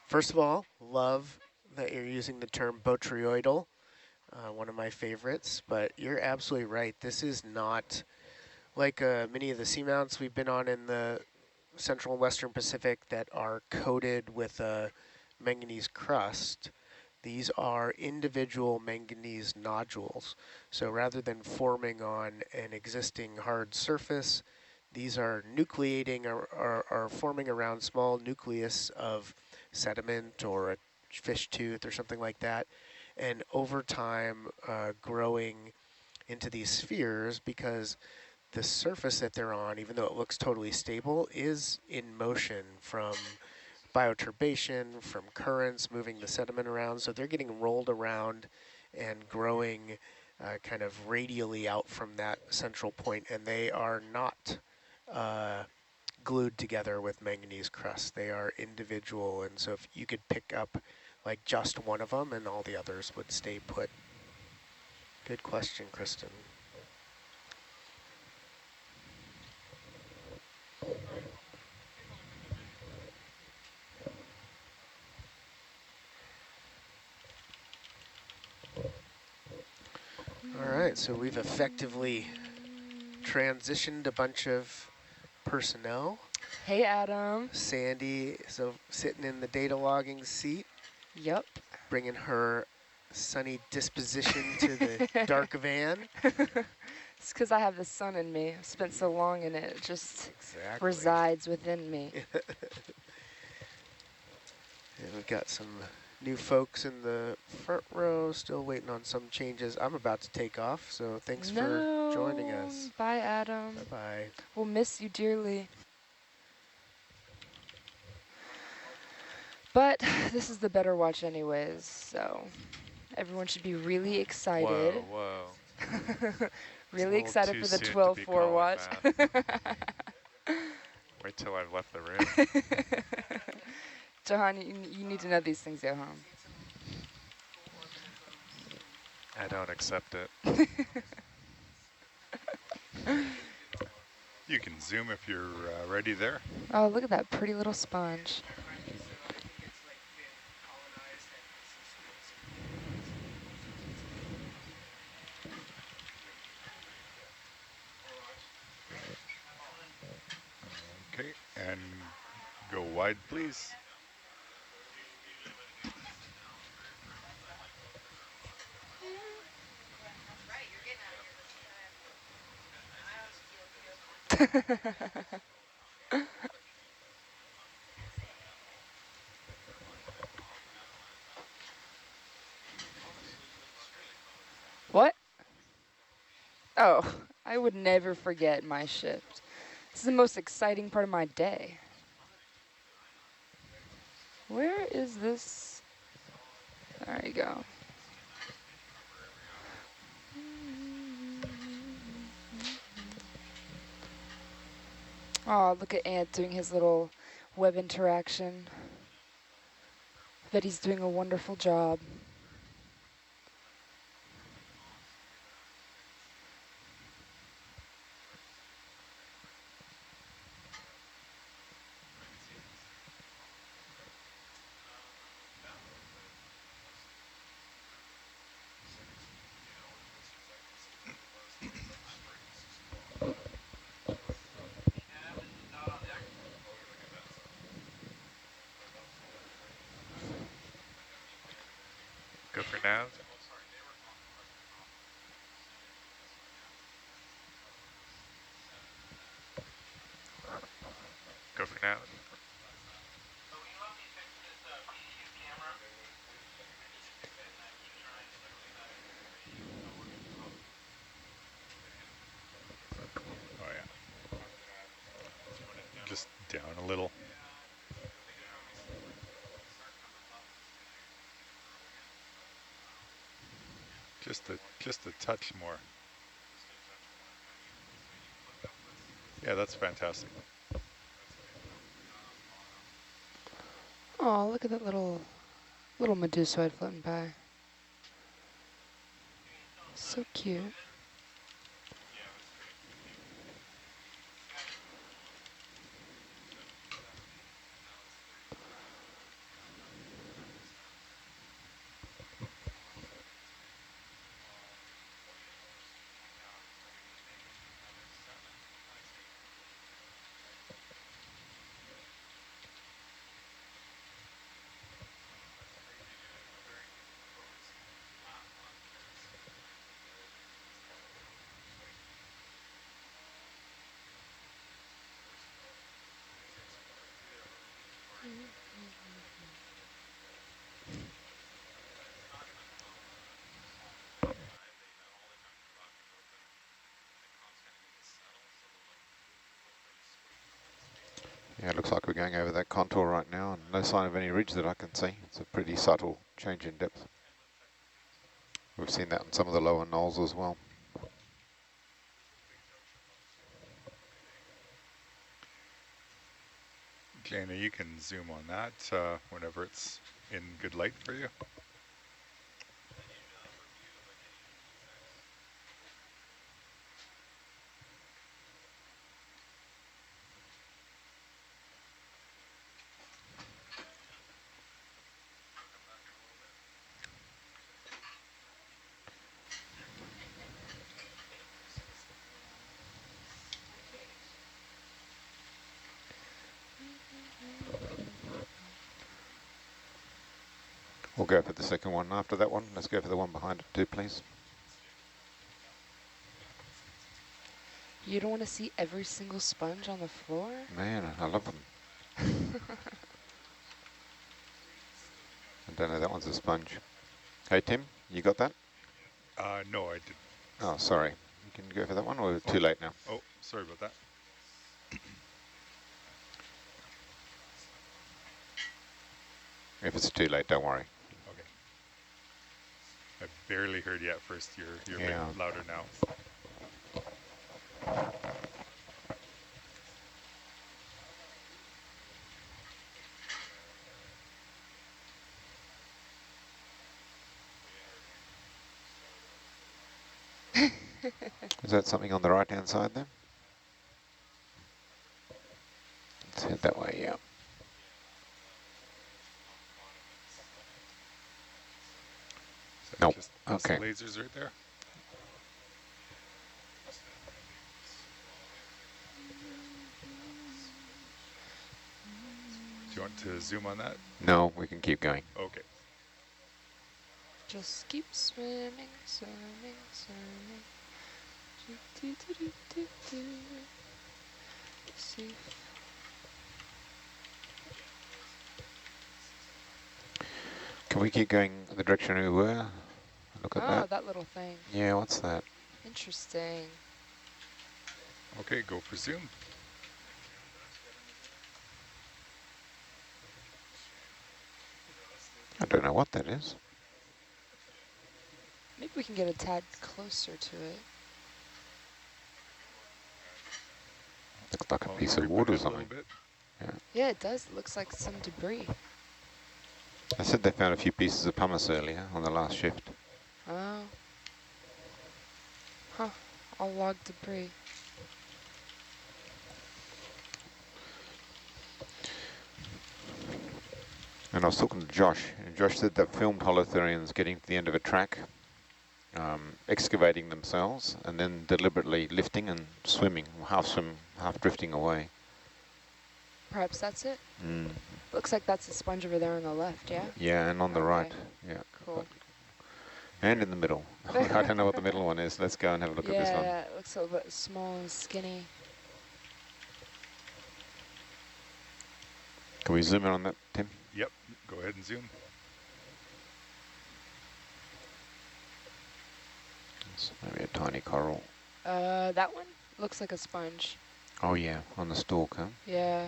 First of all, love that you're using the term botryoidal, one of my favorites, but you're absolutely right. This is not like many of the seamounts we've been on in the Central and Western Pacific that are coated with a manganese crust. These are individual manganese nodules. So rather than forming on an existing hard surface, these are nucleating or are forming around small nucleus of sediment or a fish tooth or something like that. And over time, growing into these spheres because the surface that they're on, even though it looks totally stable, is in motion from bioturbation, from currents moving the sediment around. So they're getting rolled around and growing kind of radially out from that central point, and they are not glued together with manganese crust. They are individual, and so if you could pick up like just one of them and all the others would stay put. Good question, Kristen. so we've effectively transitioned a bunch of personnel. Hey, Adam. Sandy, so sitting in the data logging seat, Yep. bringing her sunny disposition to the dark van. It's because I have the sun in me. I've spent so long in it. It just Exactly. resides within me. And we've got some new folks in the front row, still waiting on some changes. I'm about to take off, so thanks for joining us. Bye, Adam. Bye-bye. We'll miss you dearly. But this is the better watch anyways, so everyone should be really excited. Whoa. Really It's a excited little for the too soon to be 12-4 watch. Wait till I've left the room. Jahan, you need to know these things at home. I don't accept it. You can zoom if you're ready there. Oh, look at that pretty little sponge. Okay, and go wide, please. What? Oh, I would never forget my shift. This is the most exciting part of my day. Where is this? There you go. Oh, look at Ant doing his little web interaction. I bet he's doing a wonderful job. Go for now. Go for now. Oh yeah. Just down a little. Just a touch more. Yeah, that's fantastic. Oh, look at that little medusoid floating by. So cute. Yeah, it looks like we're going over that contour right now, and no sign of any ridge that I can see. It's a pretty subtle change in depth. We've seen that in some of the lower knolls as well. Jana, you can zoom on that whenever it's in good light for you. We'll go for the second one after that one. Let's go for the one behind it too, please. You don't want to see every single sponge on the floor? Man, I love them. I don't know, that one's a sponge. Hey, Tim, you got that? No, I didn't. Oh, sorry. You can go for that one, or too late now? Oh, sorry about that. If it's too late, don't worry. Okay. I barely heard you at first. You're Yeah. a bit louder now. Is that something on the right-hand side there? Let's head that way, yeah. Is that Nope. just Okay. lasers right there? Do you want to zoom on that? No, we can keep going. Okay. Just keep swimming, swimming, swimming. Do, do, do, do, do. See. Can we keep going the direction we were? Look at that. Oh, that little thing. Yeah, what's that? Interesting. Okay, go for zoom. I don't know what that is. Maybe we can get a tad closer to it. Looks like a I'll piece of creep wood or ahead a little something. bit. Yeah. Yeah, it does. It looks like some debris. I said they found a few pieces of pumice earlier on the last shift. Oh. Huh. All log debris. And I was talking to Josh, and Josh said that filmed Holothurians getting to the end of a track, excavating themselves, and then deliberately lifting and swimming, half swim, half drifting away. Perhaps that's it. Mm. Looks like that's the sponge over there on the left, yeah? Yeah, and on the Okay. right, yeah. Cool. And in the middle. I don't know what the middle one is. Let's go and have a look at this one. Yeah, it looks a little bit small and skinny. Can we zoom in on that, Tim? Yep, go ahead and zoom. It's maybe a tiny coral. That one looks like a sponge. Oh yeah, on the stalk, huh? Yeah.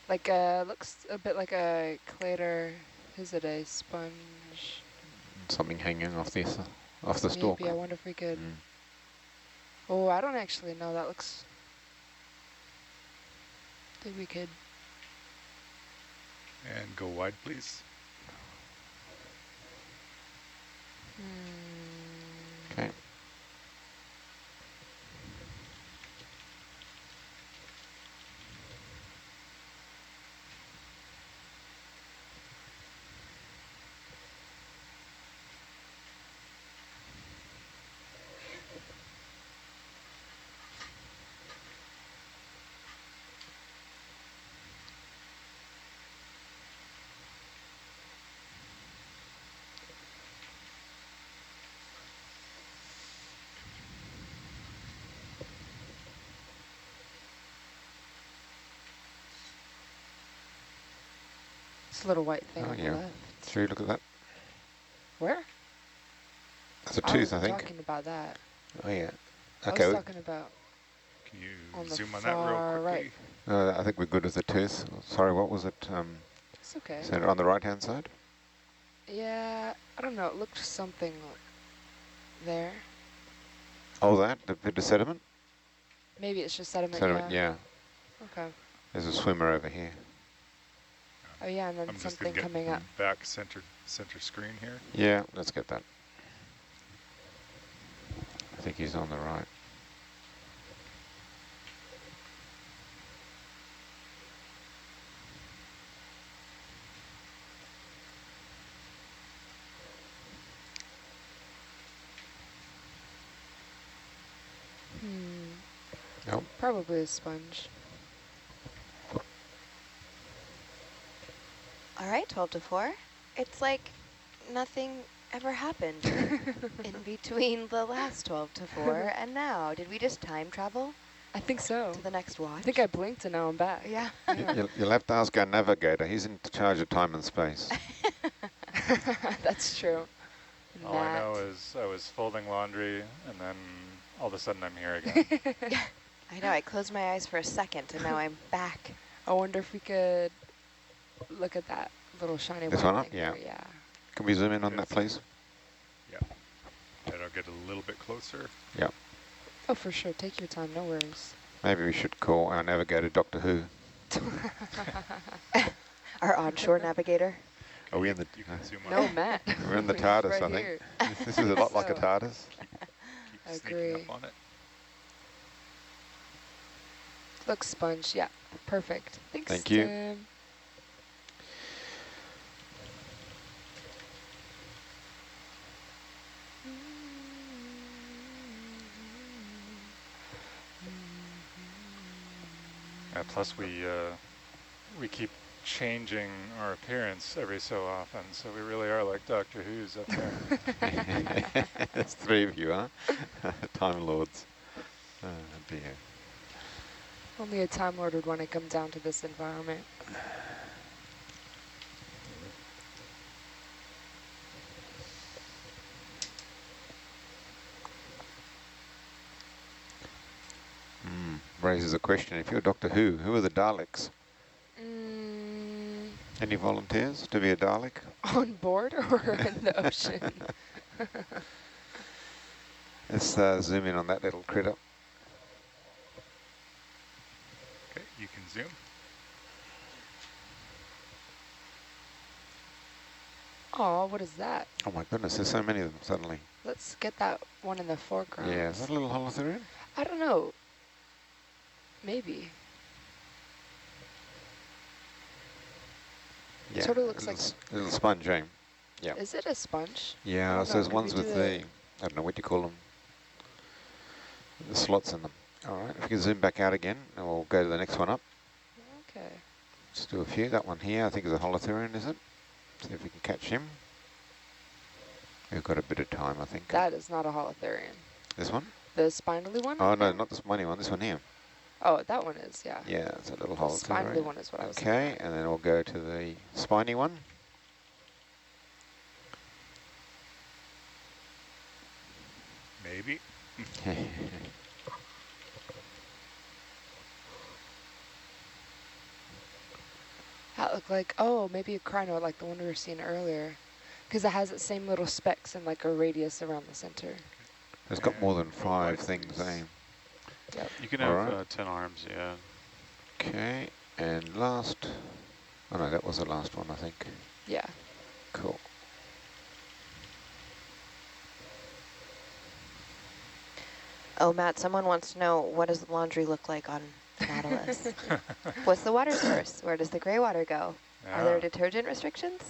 Like, looks a bit like a Cheilostomatida sponge. Something hanging off the stalk. Maybe, I wonder if we could... Mm. Oh, I don't actually know. That looks... I think we could... And go wide, please. Okay. It's a little white thing Oh on the yeah. left. Should we look at that? Where? That's a tooth, I was think. talking about that. Oh yeah. I Okay. was talking about Can you on the zoom on that real far quickly? right. I think we're good with the tooth. Sorry, what was it? It's okay. Is it on the right-hand side? Yeah, I don't know. It looked something there. Oh, that? The bit of sediment? Maybe it's just sediment, Sediment, yeah. Okay. There's a swimmer over here. Oh yeah, and then I'm just something going to coming get up. back center screen here. Yeah, let's get that. I think he's on the right. Nope. Probably a sponge. All right, 12 to 4. It's like nothing ever happened in between the last 12 to 4 and now. Did we just time travel I think so. to the next watch? I think I blinked and now I'm back. Yeah. You'll have to ask our navigator. He's in charge of time and space. That's true. All I know is I was folding laundry, and then all of a sudden I'm here again. I know, I closed my eyes for a second and now I'm back. I wonder if we could look at that little shiny This one one up? thing Yeah. there, yeah. Can we zoom in on that, please? Yeah. And I'll get a little bit closer. Yeah. Oh, for sure. Take your time. No worries. Maybe we should call our navigator Doctor Who. Our onshore navigator. Are we in the... You can zoom No, up. Matt. We're in the He's TARDIS, right I think. here. This is a lot like a So. TARDIS. Keep sneaking Agree. up on it. Looks sponge. Yeah. Perfect. Thanks, Thank you. Tim. Plus we keep changing our appearance every so often, so we really are like Doctor Who's up there. There's 3 of you, huh? Time Lords. Oh, dear. Only a Time Lord would want to come down to this environment. Raises a question. If you're Doctor who are the Daleks? Mm, Any volunteers to be a Dalek? on board or in the ocean? Let's zoom in on that little critter. Okay, you can zoom. Oh, what is that? Oh my goodness, there's so many of them suddenly. Let's get that one in the foreground. Yeah, is that a little Holothurian? I don't know. Maybe. Yeah, Sort of looks like... a little sponge, eh? Yeah. Is it a sponge? Yeah, don't so know, there's could ones we with do the, I don't know what you call them, the slots in them. All right, if we can zoom back out again, and we'll go to the next one up. Okay. Let's do a few. That one here, I think is a Holothurian, is it? See if we can catch him. We've got a bit of time, I think. That is not a Holothurian. This one? The spindly one? Oh, no, not the spiny one. This one here. Oh, that one is, yeah. Yeah, it's a little The Holothurian. spindly one is what I was thinking Okay, and then we'll go to the spiny one. Maybe. That looked like, oh, maybe a crino like the one we were seeing earlier. Because it has the same little specks and like a radius around the center. It's got more than 5 things, eh? Yep. You can All have right. 10 arms, yeah. Okay, and last, oh no, that was the last one, I think. Yeah. Cool. Oh, Matt, someone wants to know, what does the laundry look like on Nautilus? What's the water source? Where does the gray water go? Are there detergent restrictions?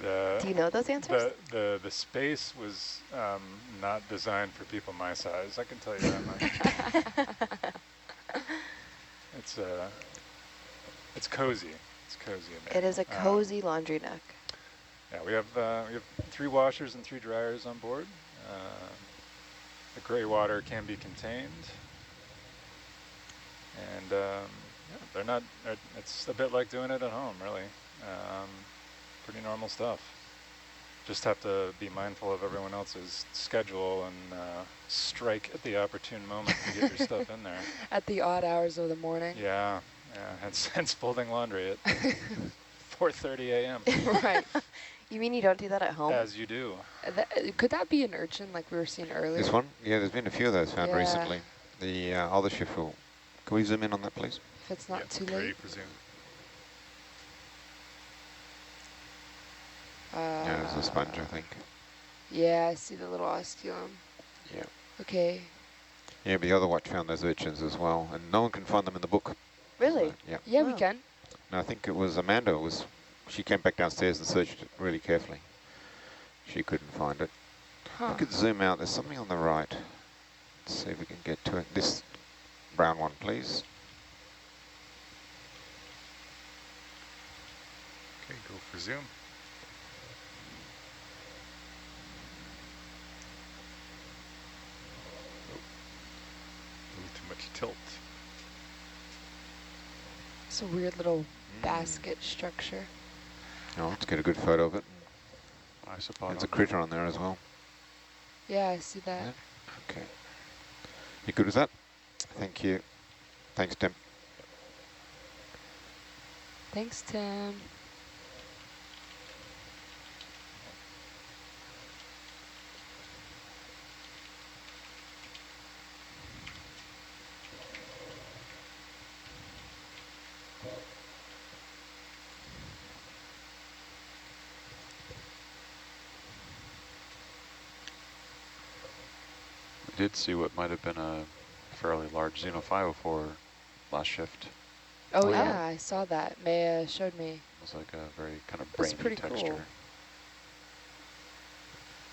Do you know those answers? The space was not designed for people my size, I can tell you that much. It's cozy. It's cozy in there. It is a cozy laundry nook. Yeah, we have 3 washers and 3 dryers on board. The gray water can be contained, and yeah, it's a bit like doing it at home, really. Pretty normal stuff. Just have to be mindful of everyone else's schedule and strike at the opportune moment to get your stuff in there. At the odd hours of the morning. Yeah, hence folding laundry at 4:30 a.m. Right. You mean you don't do that at home? As you do. Could that be an urchin like we were seeing earlier? This one? Yeah, there's been a few of those found Yeah. recently. The other shift will. Can we zoom in on that, please? If it's not too Ready late. for zoom. Yeah, there's a sponge, I think. Yeah, I see the little osculum. Yeah. Okay. Yeah, but the other watch found those urchins as well, and no one can find them in the book. Really? So, yeah. Yeah, we Wow. can. No, I think it was Amanda. She came back downstairs and searched it really carefully. She couldn't find it. Huh. We could zoom out. There's something on the right. Let's see if we can get to it. This brown one, please. Okay, go for zoom. Oh, a little too much tilt. It's a weird little basket structure. Oh, let's get a good photo of it. Isopod There's a on critter on there as well. Yeah, I see that. Yeah. Okay. You good with that? Thank you. Thanks, Tim. Thanks, Tim. We did see what might have been a fairly large Xenophyophore last shift. Oh, Oh, yeah. yeah, I saw that. Maya showed me. It was like a very kind of That's brainy pretty texture. cool.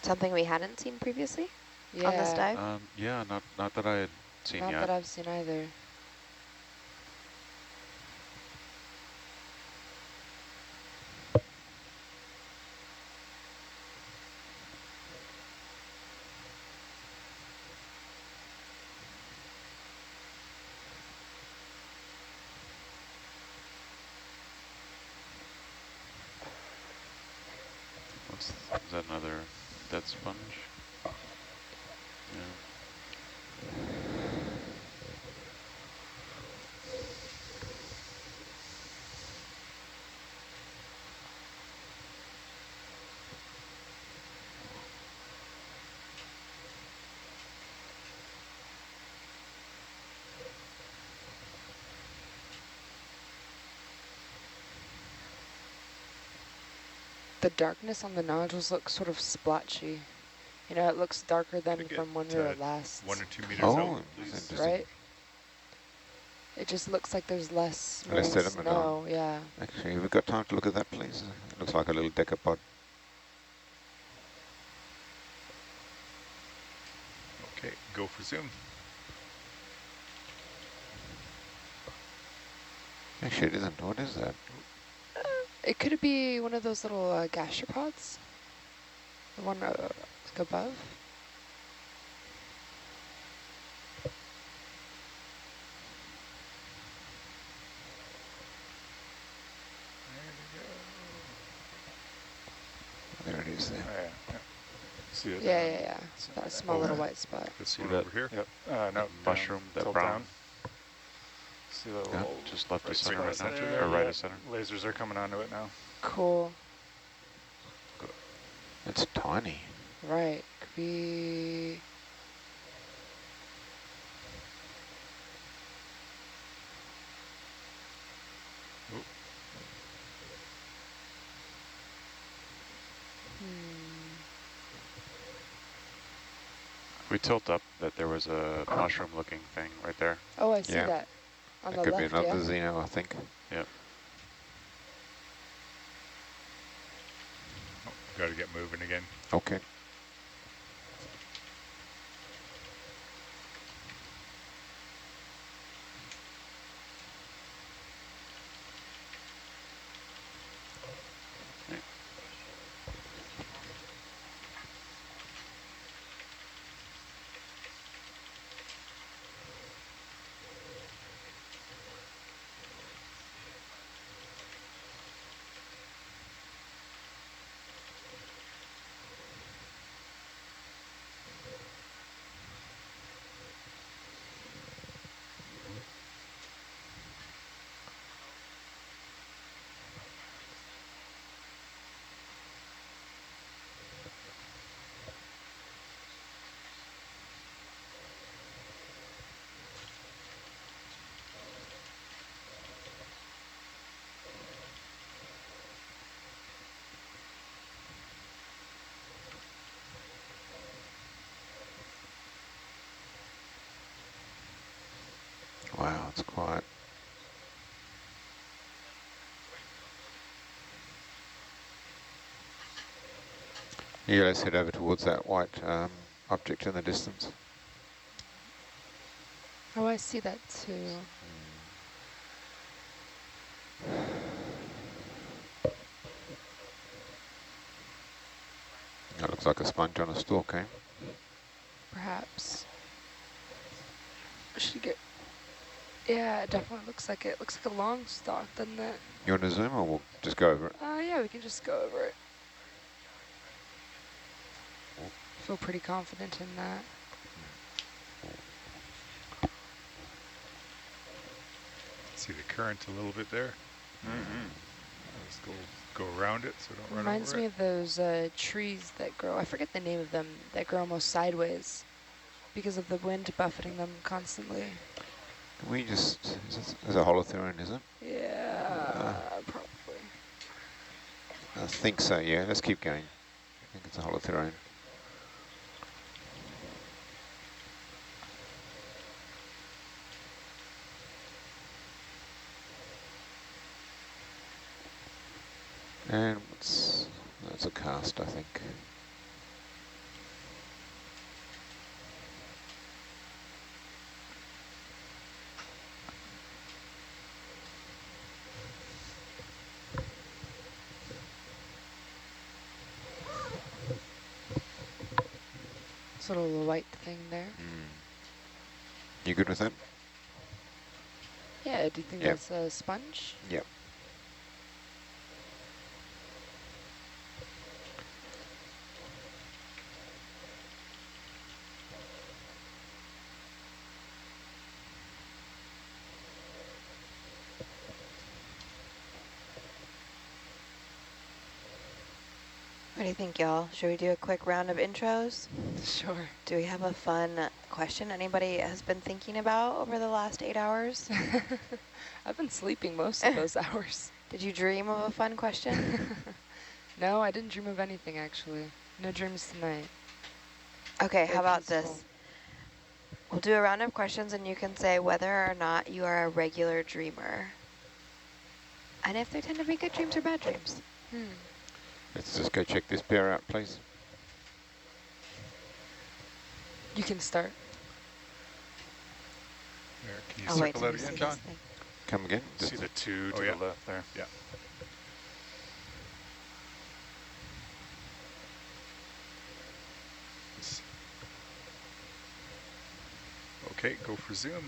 Something we hadn't seen previously on this Yeah, dive? Yeah, not that I had seen not yet. that I've seen either. Is that another dead sponge? Yeah. The darkness on the nodules looks sort of splotchy. You know, it looks darker than from when we were last 1 or 2 meters Oh, out, that's please. interesting. right? It just looks like there's less Less smooth sediment snow, on. yeah. Actually, have we got time to look at that, please? It looks like a little decapod. Okay, go for zoom. Actually, it isn't. What is that? It could be one of those little gastropods. The one like above. There it is there. Oh, yeah, yeah. See it? Yeah. That small little white spot. This See one that? over here. Yep. No, Mushroom, down. that Tilt brown. down. See that Yeah, little just left of right center circle right now, center or there? right Yeah, of center. lasers are coming onto it now. Cool. It's tiny. Right. Could be. If we tilt up, that there was a mushroom-looking thing right there. Oh, I see Yeah. that. On That the could left, be another yeah. Xeno, I think. Yep. Oh, got to get moving again. Okay. Wow, it's quiet. Yeah, let's head over towards that white object in the distance. Oh, I see that too. Looks like a sponge on a stalk, eh? Perhaps. Should get. Yeah, it definitely looks like it. Looks like a long stalk, doesn't it? You want to zoom or we'll just go over it? Yeah, we can just go over it. Feel pretty confident in that. See the current a little bit there. Let's go around it so don't run Reminds over me it. of those trees that grow, I forget the name of them, that grow almost sideways because of the wind buffeting them constantly. Can we just, is a Holothurian, is it? Yeah, probably. I think so, yeah. Let's keep going. I think it's a Holothurian. And that's a cast, I think. This little white thing there. You good with that? Yeah, do you think Yep. that's a sponge? Yep. What do you think, y'all? Should we do a quick round of intros? Sure. Do we have a fun question anybody has been thinking about over the last 8 hours? I've been sleeping most of those hours. Did you dream of a fun question? No, I didn't dream of anything, actually. No dreams tonight. Okay, Very how about peaceful. this? We'll do a round of questions and you can say whether or not you are a regular dreamer. And if they tend to be good dreams or bad dreams. Let's just go check this pair out, please. You can start. There, can you I'll wait circle till that you see again, this John? thing. Come again? See the two to yeah. the left there? Yeah. Okay, go for zoom.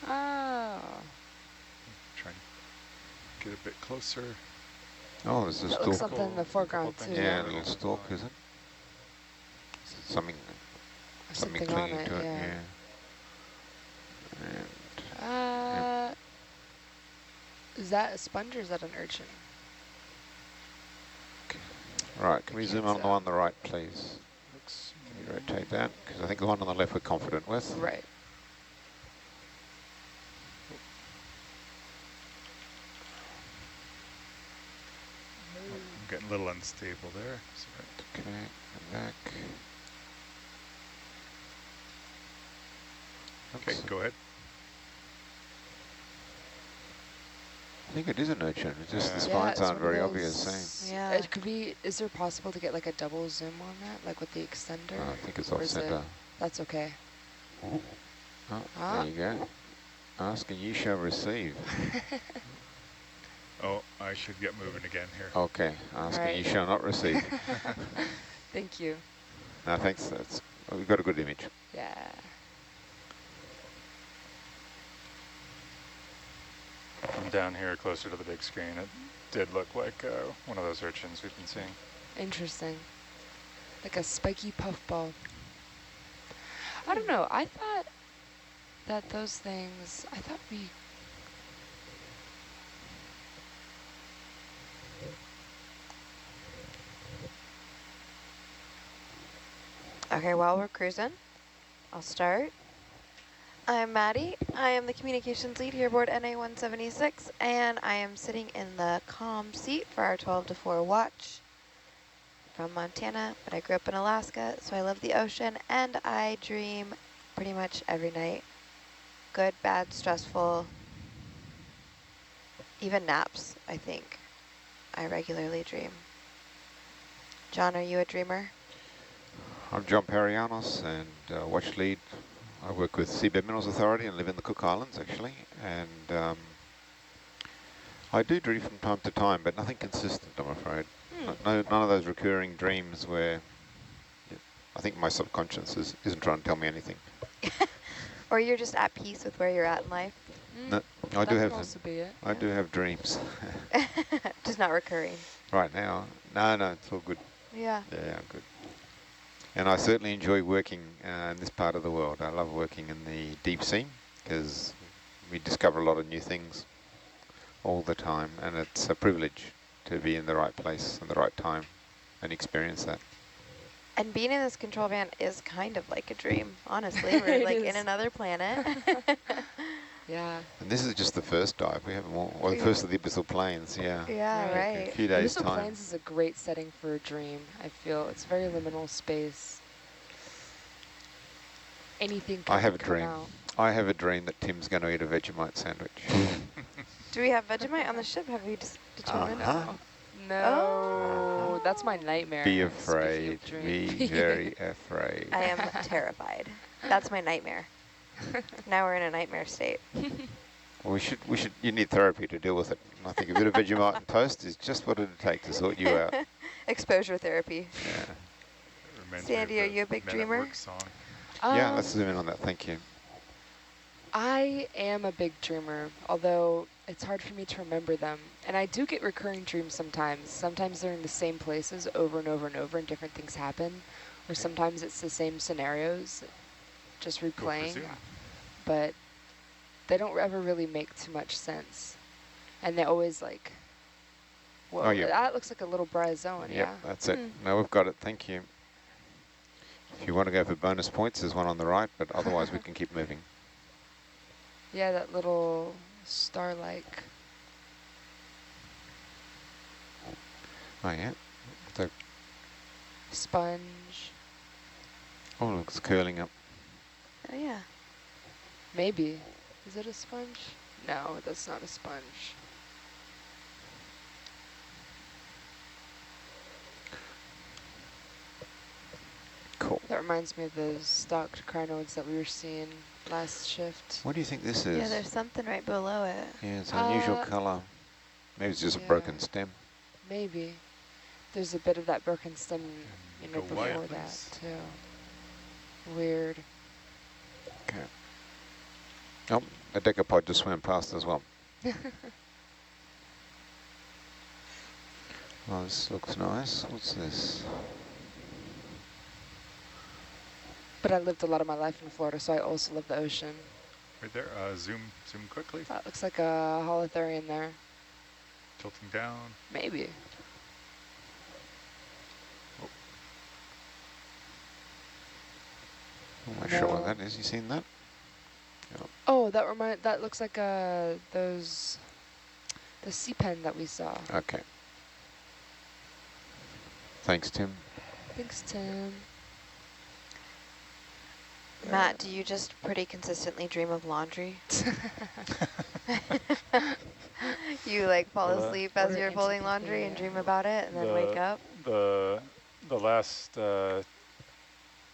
Oh. Try and get a bit closer. Oh, there's a That looks stalk. something in the foreground, too. Yeah, a little stalk, is it? Something Something on clinging it, to it, yeah. And Is that a sponge or is that an urchin? right, can we zoom on the one on the right, please? Looks. Can you rotate that? Because I think the one on the left we're confident with. Right. I'm getting a little unstable there. Okay, and back. Okay, Oops. go ahead. I think it is an urchin. It's just the Yeah, spines it's aren't one of very obvious, those- eh? Yeah. It could be, is there possible to get like a double zoom on that, like with the extender? I think it's Or off is it- center. That's okay. Oh, Ah. there you go. Ask and you shall receive. Oh, I should get moving again here. Okay, ask and Right. you shall not receive. Thank you. No, thanks. We've got a good image. Yeah. From down here closer to the big screen, it did look like one of those urchins we've been seeing. Interesting. Like a spiky puffball. I don't know. I thought that those things, Okay, while we're cruising, I'll start. I'm Maddie. I am the communications lead here aboard NA-176, and I am sitting in the comm seat for our 12 to 4 watch. From Montana, but I grew up in Alaska, so I love the ocean, and I dream pretty much every night. Good, bad, stressful, even naps, I think. I regularly dream. John, are you a dreamer? I'm John Perianos and watch lead. I work with Seabed Minerals Authority and live in the Cook Islands, actually. And I do dream from time to time, but nothing consistent, I'm afraid. none of those recurring dreams where I think my subconscious isn't trying to tell me anything. Or you're just at peace with where you're at in life. No, I That do could have also be it. I do have dreams. Just not recurring. Right now, no, it's all good. Yeah. Yeah, good. And I certainly enjoy working in this part of the world. I love working in the deep sea because we discover a lot of new things all the time, and it's a privilege to be in the right place at the right time and experience that. And being in this control van is kind of like a dream, honestly. We're like in another planet. Yeah. And this is just the first dive. We have more, well, the first of the abyssal plains, yeah. Yeah, right. In a few days' Abyssal time. Plains is a great setting for a dream, I feel. It's very liminal space. Anything can I have a come dream. out. I have a dream that Tim's going to eat a Vegemite sandwich. Do we have Vegemite on the ship? Have we determined? No, that's my nightmare. Be speaking afraid. of dreams. Be very afraid. I am terrified. That's my nightmare. Now we're in a nightmare state. Well, you need therapy to deal with it. I think a bit of Vegemite and toast is just what it'd take to sort you out. Exposure therapy. Yeah. Sandy, are you a big dreamer? Yeah, let's zoom in on that. Thank you. I am a big dreamer, although it's hard for me to remember them. And I do get recurring dreams sometimes. Sometimes they're in the same places over and over and over and different things happen. Or sometimes it's the same scenarios, just replaying. But they don't ever really make too much sense. And they always like, whoa, Oh, yeah. that looks like a little bryozoan, Yep, yeah. that's it. No, we've got it. Thank you. If you want to go for bonus points, there's one on the right, but otherwise we can keep moving. Yeah, that little star-like. Oh, yeah. The Sponge. oh, look, it's curling up. Oh, yeah. Maybe. Is it a sponge? No, that's not a sponge. Cool. That reminds me of those stalked crinoids that we were seeing last shift. What do you think this is? Yeah, there's something right below it. Yeah, it's an unusual colour. Maybe it's just a broken stem. Maybe. There's a bit of that broken stem, you know, Go before wide, that, please. too. Weird. Okay. Oh, a decapod just swam past as well. Oh, this looks nice. What's this? But I lived a lot of my life in Florida, so I also love the ocean. Right there, zoom quickly. That looks like a Holothurian there. Tilting down. Maybe. I'm not sure what that is. You seen that? Yep. Oh, that looks like the sea pen that we saw. Okay. Thanks, Tim. Thanks, Tim. Matt, do you just pretty consistently dream of laundry? You like fall asleep as you're folding laundry and dream about it and then wake up? The last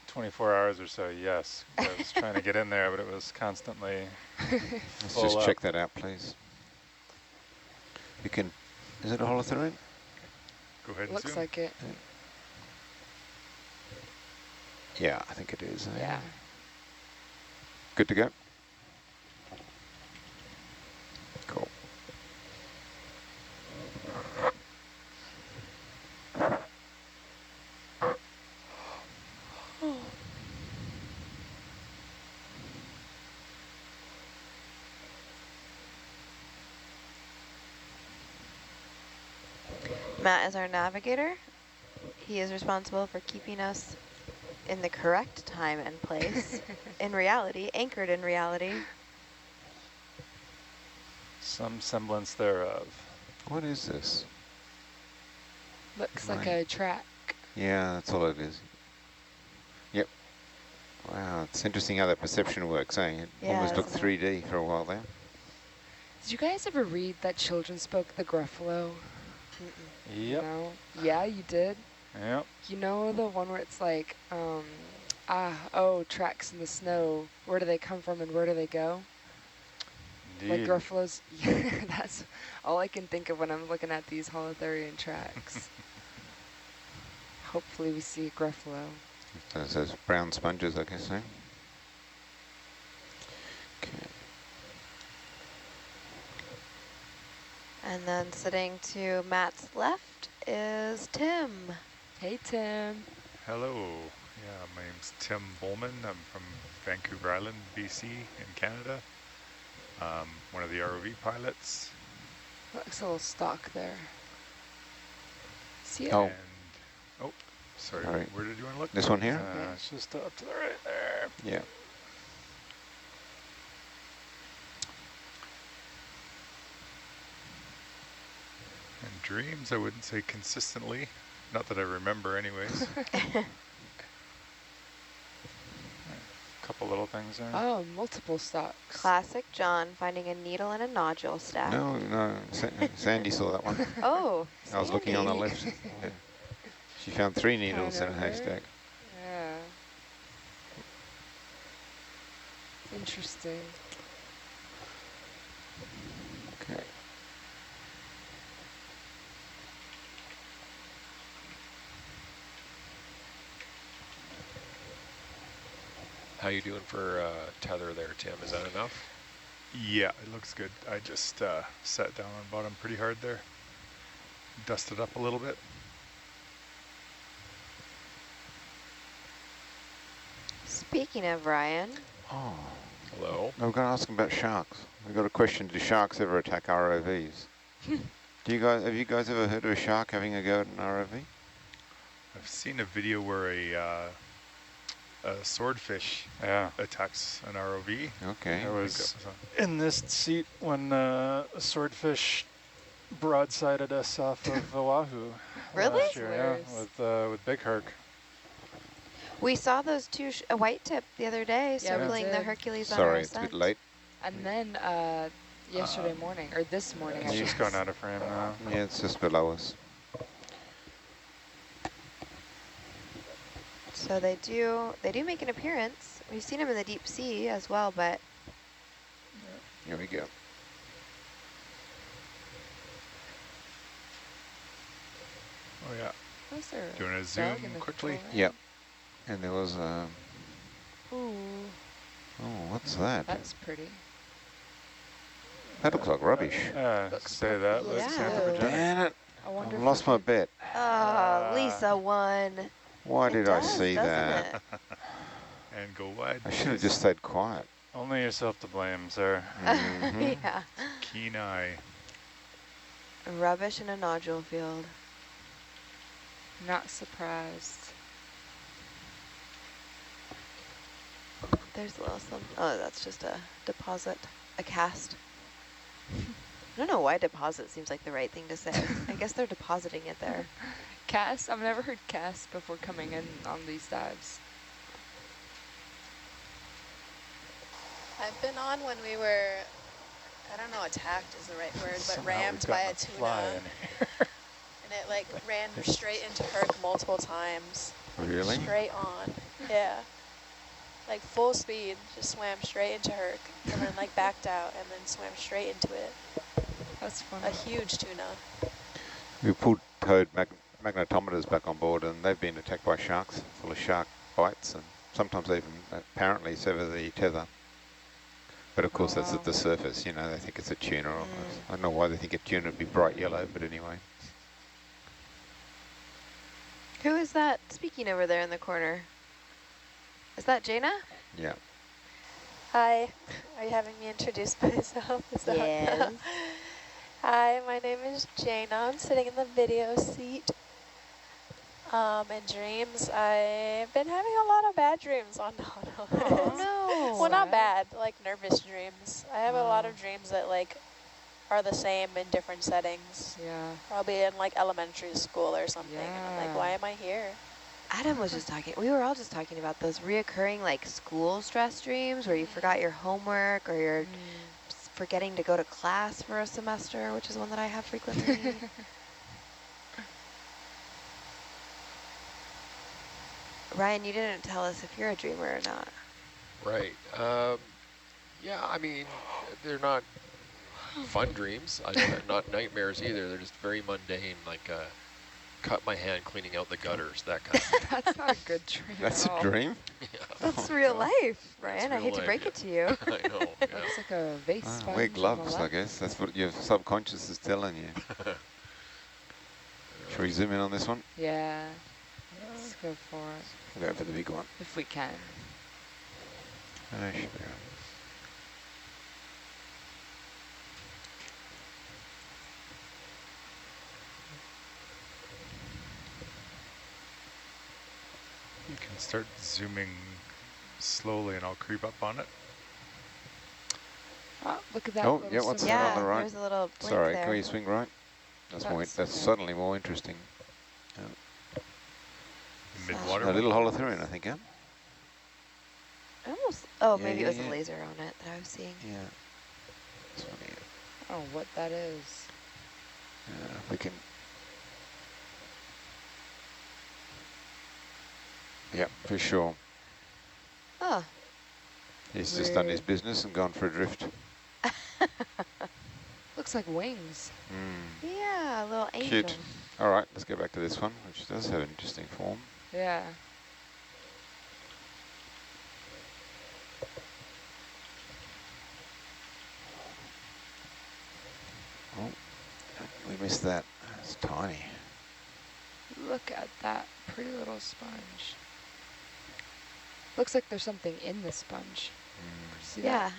24 hours or so, yes. I was trying to get in there, but it was constantly Let's full just up. check that out, please. You can, is it a Holothurian? Go ahead and Looks zoom. like it. Yeah, I think it is. Yeah. Good to go? Cool. Matt is our navigator. He is responsible for keeping us in the correct time and place, in reality, anchored in reality. Some semblance thereof. What is this? Looks like a track. Yeah, that's all it is. Yep. Wow, it's interesting how that perception works, eh? It Yeah, almost looked isn't 3D for a while there. Did you guys ever read that children spoke the Gruffalo? Yep. No? Yeah, you did? Yep. You know the one where it's like, tracks in the snow. Where do they come from and where do they go? Indeed. Like Gruffalo's, yeah, that's all I can think of when I'm looking at these Holothurian tracks. Hopefully we see a Gruffalo. Those brown sponges, I guess, eh? Okay. And then sitting to Matt's left is Tim. Hey, Tim. Hello. Yeah, my name's Tim Bowman. I'm from Vancouver Island, BC in Canada. One of the ROV pilots. Looks a little stalk there. See it? Oh. And, oh, sorry, Sorry. where did you want to look? This one here? Okay. It's just up to the right there. Yeah. And dreams, I wouldn't say consistently. Not that I remember anyways. Couple little things there. Oh, multiple stalks. Classic John finding a needle and a nodule stack. No, Sandy saw that one. Oh, I was looking on the Sandy. left. Yeah. She found 3 needles in a over. haystack. Yeah. Interesting. Okay. How you doing for tether there, Tim? Is that enough? Yeah, it looks good. I just sat down on bottom pretty hard there. Dusted up a little bit. Speaking of Ryan, Oh, Hello? I'm going to ask him about sharks. We've got a question: do sharks ever attack ROVs? Have you guys ever heard of a shark having a go at an ROV? I've seen a video where a swordfish attacks an ROV. Okay. I was in this seat when a swordfish broadsided us off of Oahu. Really? Last year, yeah, with Big Herc. we saw those two, a white tip the other day, Yeah, we circling the did. Hercules on our Sorry, it's a ascent. bit late. And then yesterday morning, or this morning, It's I just guess. going out of frame now. Yeah, it's just below us. So they do make an appearance. We've seen them in the deep sea as well, but Here we go. Oh yeah. Was there Do you want to a zoom bug in the quickly? foreground? Yep. And there was Ooh, oh, what's that? that's pretty. That looks like rubbish. Looks say that. Yeah. Looks anthropogenic. Damn it. I wonder I've if lost we my could- bet. Lisa won. Why It did I does, see doesn't that? it? And go wide. I should have just stayed quiet. Only yourself to blame, sir. Mhm. Yeah. Keen eye. Rubbish in a nodule field. Not surprised. There's a little some. Oh, that's just a deposit, a cast. I don't know why deposit seems like the right thing to say. I guess they're depositing it there. Cast? I've never heard cast before coming in on these dives. I've been on when we were, I don't know, attacked is the right word, but Somehow rammed we've by gotten a tuna. fly in here. And it like ran straight into Herc multiple times. Really? Straight on. Yeah. Like full speed, just swam straight into Herc and then like backed out and then swam straight into it. That's fun. A huge tuna. We pulled towed magnetometers back on board, and they've been attacked by sharks, full of shark bites, and sometimes they even apparently sever the tether. But of course, that's at the surface. You know, they think it's a tuna. Or I don't know why they think a tuna would be bright yellow, but anyway. Who is that speaking over there in the corner? Is that Jaina? Yeah. Hi. Are you having me introduce myself? Is that- Yes. Hi, my name is Jaina. I'm sitting in the video seat. In dreams, I've been having a lot of bad dreams on Nono. Oh no. Well, not bad, like nervous dreams. I have a lot of dreams that like are the same in different settings. Yeah. Probably in like elementary school or something. And I'm like, why am I here? Adam was just talking, we were all just talking about those reoccurring like school stress dreams where you forgot your homework or you're forgetting to go to class for a semester, which is one that I have frequently. Ryan, you didn't tell us if you're a dreamer or not. Right. Yeah, I mean, they're not fun dreams. Not nightmares either. They're just very mundane, like cut my hand cleaning out the gutters, that kind of That's not a good dream That's at a all. dream? yeah. That's Oh, real God. life, Brian. I real hate to life, break yeah. it to you. I know, yeah. Looks like a vase Ah, sponge wear on the gloves, I left. guess. That's what your subconscious is telling you. Should we zoom in on this one? Yeah. Let's go for it. Go for the big one. If we can. Should be right. You can start zooming slowly and I'll creep up on it. Oh, look at that. Oh, yeah, what's that on the right? There's a little blink Sorry, there. can we swing right? That's That's that's okay. suddenly more interesting. Mid-water A one. little Holothurian, I think, yeah? Almost. Yeah, Oh, maybe yeah, it was yeah. a laser on it that I was seeing. Yeah. This one here. Oh, what that is. We can... Yeah, for sure. Oh. He's just done his Weird. business and gone for a drift. Looks like wings. Yeah, a little angel. Cute. All right, let's go back to this one, which does have an interesting form. Yeah. Oh, we missed that. It's tiny. Look at that pretty little sponge. Looks like there's something in the sponge. See Yeah. that?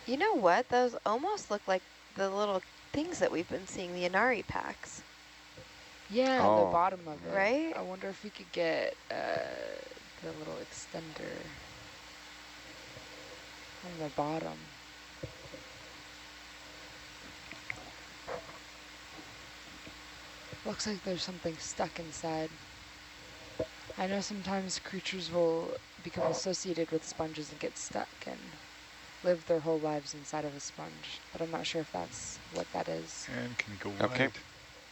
You know what? Those almost look like the little things that we've been seeing, the Inari packs. Yeah, Oh. the bottom of it. Right? I wonder if we could get the little extender on the bottom. Looks like there's something stuck inside. I know sometimes creatures will become associated with sponges and get stuck and live their whole lives inside of a sponge, but I'm not sure if that's what that is. And can go Okay. wide.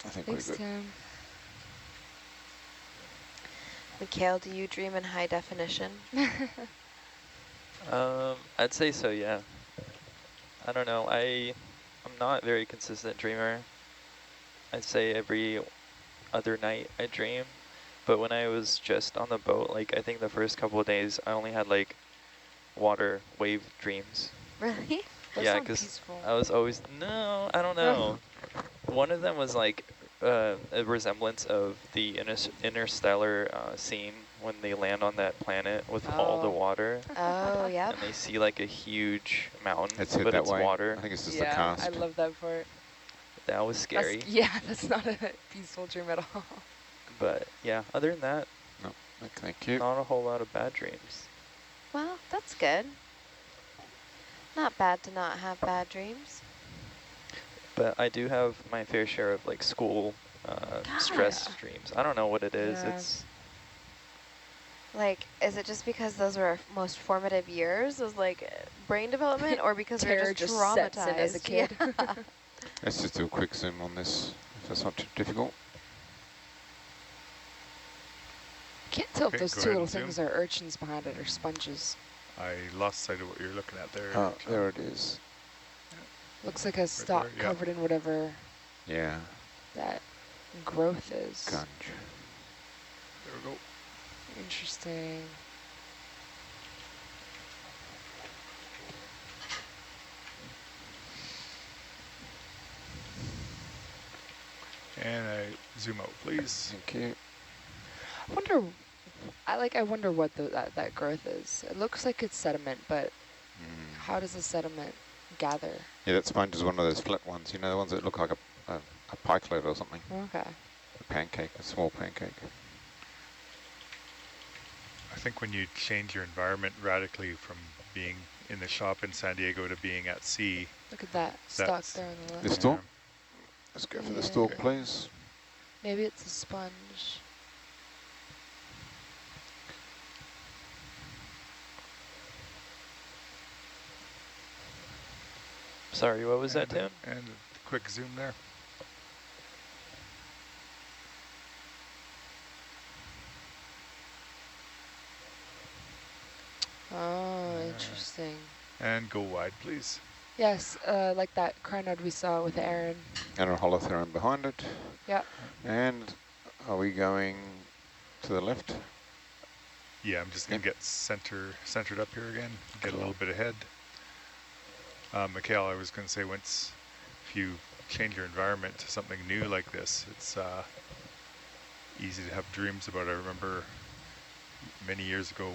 I think Thanks, we're good. Tim. Mikhail, do you dream in high definition? I'd say so, yeah. I don't know. I'm not a very consistent dreamer. I'd say every other night I dream. But when I was just on the boat, like I think the first couple of days, I only had like water wave dreams. Really? Those Yeah, sound because peaceful. I was always, no, I don't know. One of them was like a resemblance of the interstellar scene when they land on that planet with all the Oh. water. Oh, yep. And they see like a huge mountain, Let's hit but that it's way. water. I think it's just Yeah, the cast. I love that part. That was scary. That's not a peaceful dream at all. But yeah, other than that, No, thank you. not a whole lot of bad dreams. Well, that's good. Not bad to not have bad dreams. But I do have my fair share of like school stress dreams. I don't know what it is. Yeah. It's Like, is it just because those were our most formative years of like brain development, or because we're Terror just just traumatized sets in as a kid. Yeah. Let's just do a quick zoom on this, if that's not too difficult. Can't tell Okay, if those go two ahead little and zoom. things are urchins behind it or sponges. I lost sight of what you're looking at there. Oh, there it is. Looks like a stalk there, yeah. covered in whatever Yeah, that growth is. gunge. There we go. Interesting. And I zoom out, please. Thank you. I wonder what that growth is. It looks like it's sediment, but how does the sediment gather? Yeah, that sponge is one of those flat ones, you know, the ones that look like a pikelet or something. Okay. A pancake, a small pancake. I think when you change your environment radically from being in the shop in San Diego to being at sea. Look at that stalk That's- there on the left. This stalk? Let's go for the stalk, please. Maybe it's a sponge. sorry, what was that, Tim? And a quick zoom there. Oh, interesting. And go wide, please. Yes, like that crinode we saw with Aaron. And a Holothurian behind it. Yep. And are we going to the left? Yeah, I'm just going to get centered up here again, get a little bit ahead. Mikhail, I was going to say, if you change your environment to something new like this, it's easy to have dreams about. I remember many years ago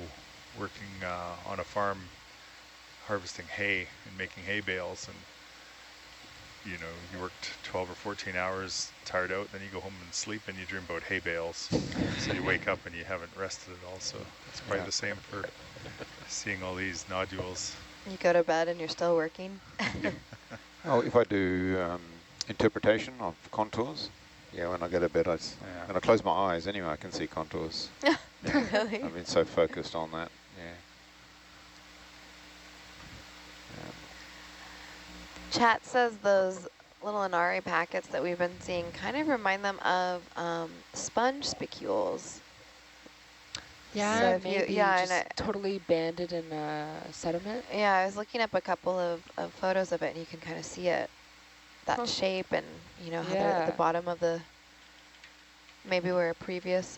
working on a farm harvesting hay and making hay bales, and you know, you worked 12 or 14 hours, tired out, then you go home and sleep and you dream about hay bales. So you wake up and you haven't rested at all. So it's probably the same for seeing all these nodules. You go to bed and you're still working. Oh, if I do interpretation of contours, yeah, when I go to bed, when I close my eyes anyway, I can see contours. Really? I've been so focused on that, Chat says those little Inari packets that we've been seeing kind of remind them of sponge spicules. Yeah, so if maybe just totally banded in sediment. Yeah, I was looking up a couple of photos of it, and you can kind of see it, that shape, and you know how they're at the bottom of the, maybe where a previous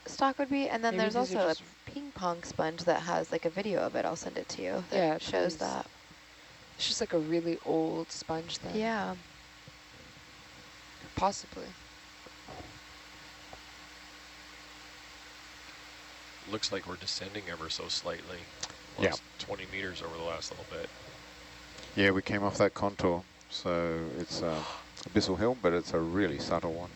stalk would be. And then Maybe there's also a ping pong sponge that has like a video of it. I'll send it to you. That shows that. It's just like a really old sponge then. Yeah. Possibly. Looks like we're descending ever so slightly. Yeah. 20 meters over the last little bit. Yeah, we came off that contour, so it's abyssal hill, but it's a really subtle one.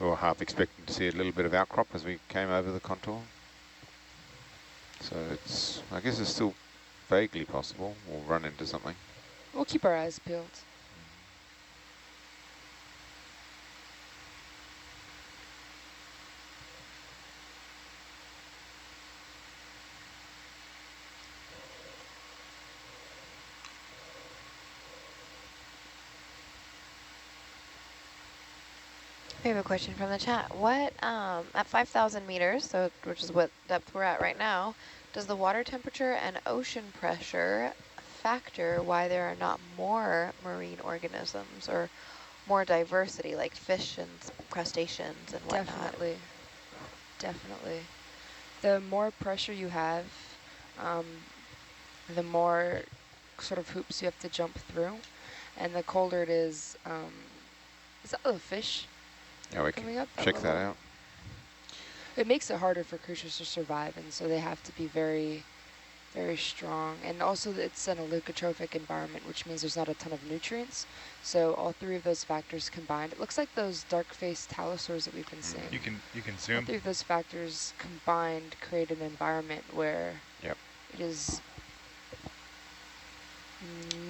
We were half expecting to see a little bit of outcrop as we came over the contour. So it's, I guess it's still vaguely possible we'll run into something. We'll keep our eyes peeled. We have a question from the chat. What, at 5,000 meters, so which is what depth we're at right now, does the water temperature and ocean pressure factor why there are not more marine organisms or more diversity like fish and crustaceans and whatnot? Definitely. Definitely. The more pressure you have, the more sort of hoops you have to jump through, and the colder it is that a fish? Yeah, we can check that out. It makes it harder for creatures to survive, and so they have to be very, very strong. And also it's an oligotrophic environment, which means there's not a ton of nutrients. So all three of those factors combined, it looks like those dark-faced talosaurs that we've been seeing. You can zoom. All three of those factors combined create an environment where it is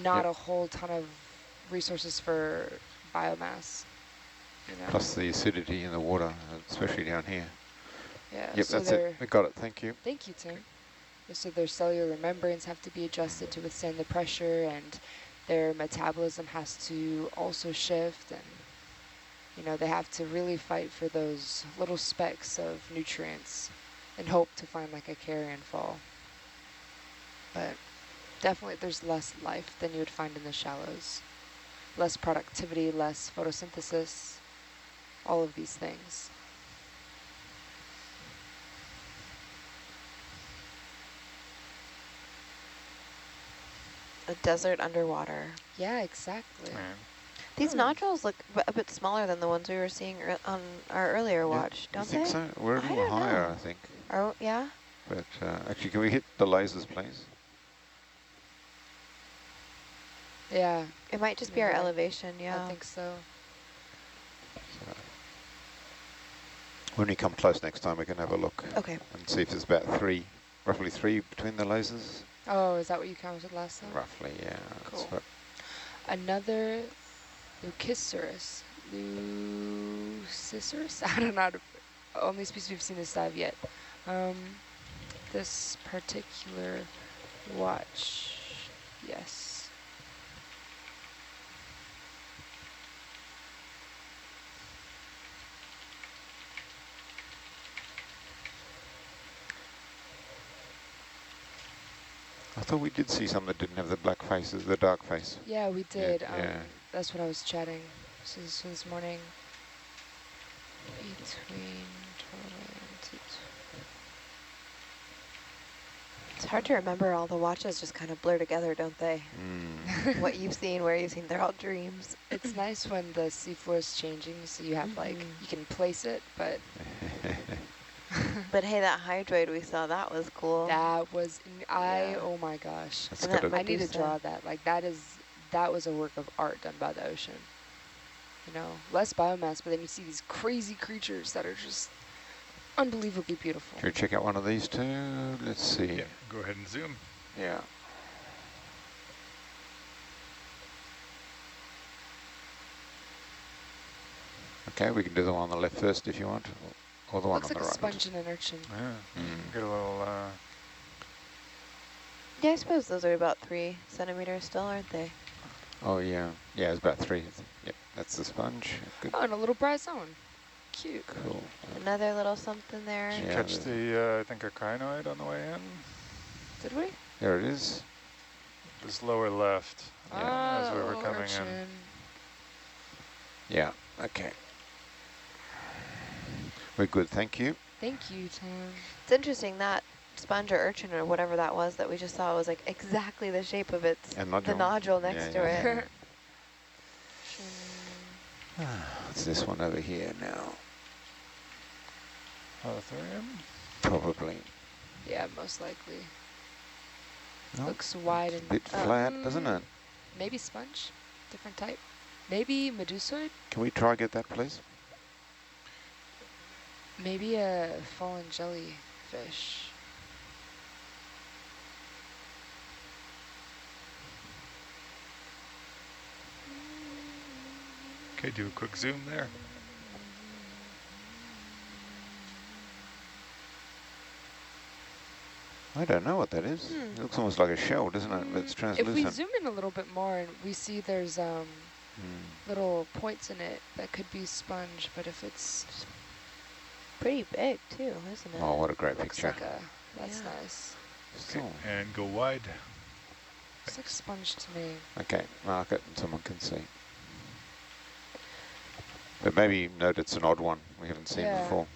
not a whole ton of resources for biomass. You know? Plus the acidity in the water, especially down here. Yeah. Yep, so that's it. We got it. Thank you. Thank you, Tim. So their cellular membranes have to be adjusted to withstand the pressure, and their metabolism has to also shift, and you know they have to really fight for those little specks of nutrients and hope to find like a carrion fall. But definitely there's less life than you would find in the shallows. Less productivity, less photosynthesis, all of these things. A desert underwater. Yeah, exactly. These nodules look a bit smaller than the ones we were seeing on our earlier watch, don't they? I think so. We're a little higher, I think. Oh, yeah? But actually, can we hit the lasers, please? Yeah. It might just be our elevation, yeah. I think so. When we come close next time, we can have a look. Okay. And see if there's about roughly three between the lasers. Oh, is that what you counted last time? Roughly, yeah. Cool. Another Leucicerus. Leucicerus? I don't know how to... Only species we've seen this dive yet. This particular watch. Yes. I thought we did see some that didn't have the black faces, the dark face. Yeah, we did. Yeah. That's what I was chatting this morning. Between It's hard to remember. All the watches just kind of blur together, don't they? What you've seen, where you've seen, they're all dreams. It's nice when the seafloor is changing, so you have like, you can place it, but... But hey, that hydroid we saw, that was cool. That was, oh my gosh. I need to draw that. Like that was a work of art done by the ocean. You know, less biomass, but then you see these crazy creatures that are just unbelievably beautiful. Should we check out one of these two? Let's see. Yeah, go ahead and zoom. Yeah. Okay, we can do the one on the left first if you want, or the one on the right. Looks like a sponge and an urchin. Yeah, get a little... Yeah, I suppose those are about 3 centimeters still, aren't they? Oh yeah, yeah, it's about 3. Yep, that's the sponge. Good. Oh, and a little bryozoan. Cute. Cool. Another little something there. Did you catch the, I think, a crinoid on the way in? Did we? There it is. This lower left, as we were coming urchin. in. Yeah, okay. We're good, thank you. Thank you, Tim. It's interesting that sponge or urchin or whatever that was that we just saw was like exactly the shape of its the nodule next to it. It's this one over here now. Holothurian? Probably. Yeah, most likely. No, Looks wide and a bit flat, doesn't it? Maybe sponge, different type. Maybe medusoid. Can we try get that, please? Maybe a fallen jellyfish. Okay, do a quick zoom there. I don't know what that is. It looks almost like a shell, doesn't it? But it's translucent. If we zoom in a little bit more, and we see there's little points in it that could be sponge, but if it's pretty big too, isn't it? Oh, what a great looks picture. like that's nice. Okay, and go wide. Looks like sponge to me. Okay, mark it and someone can see. But maybe note it's an odd one we haven't seen before.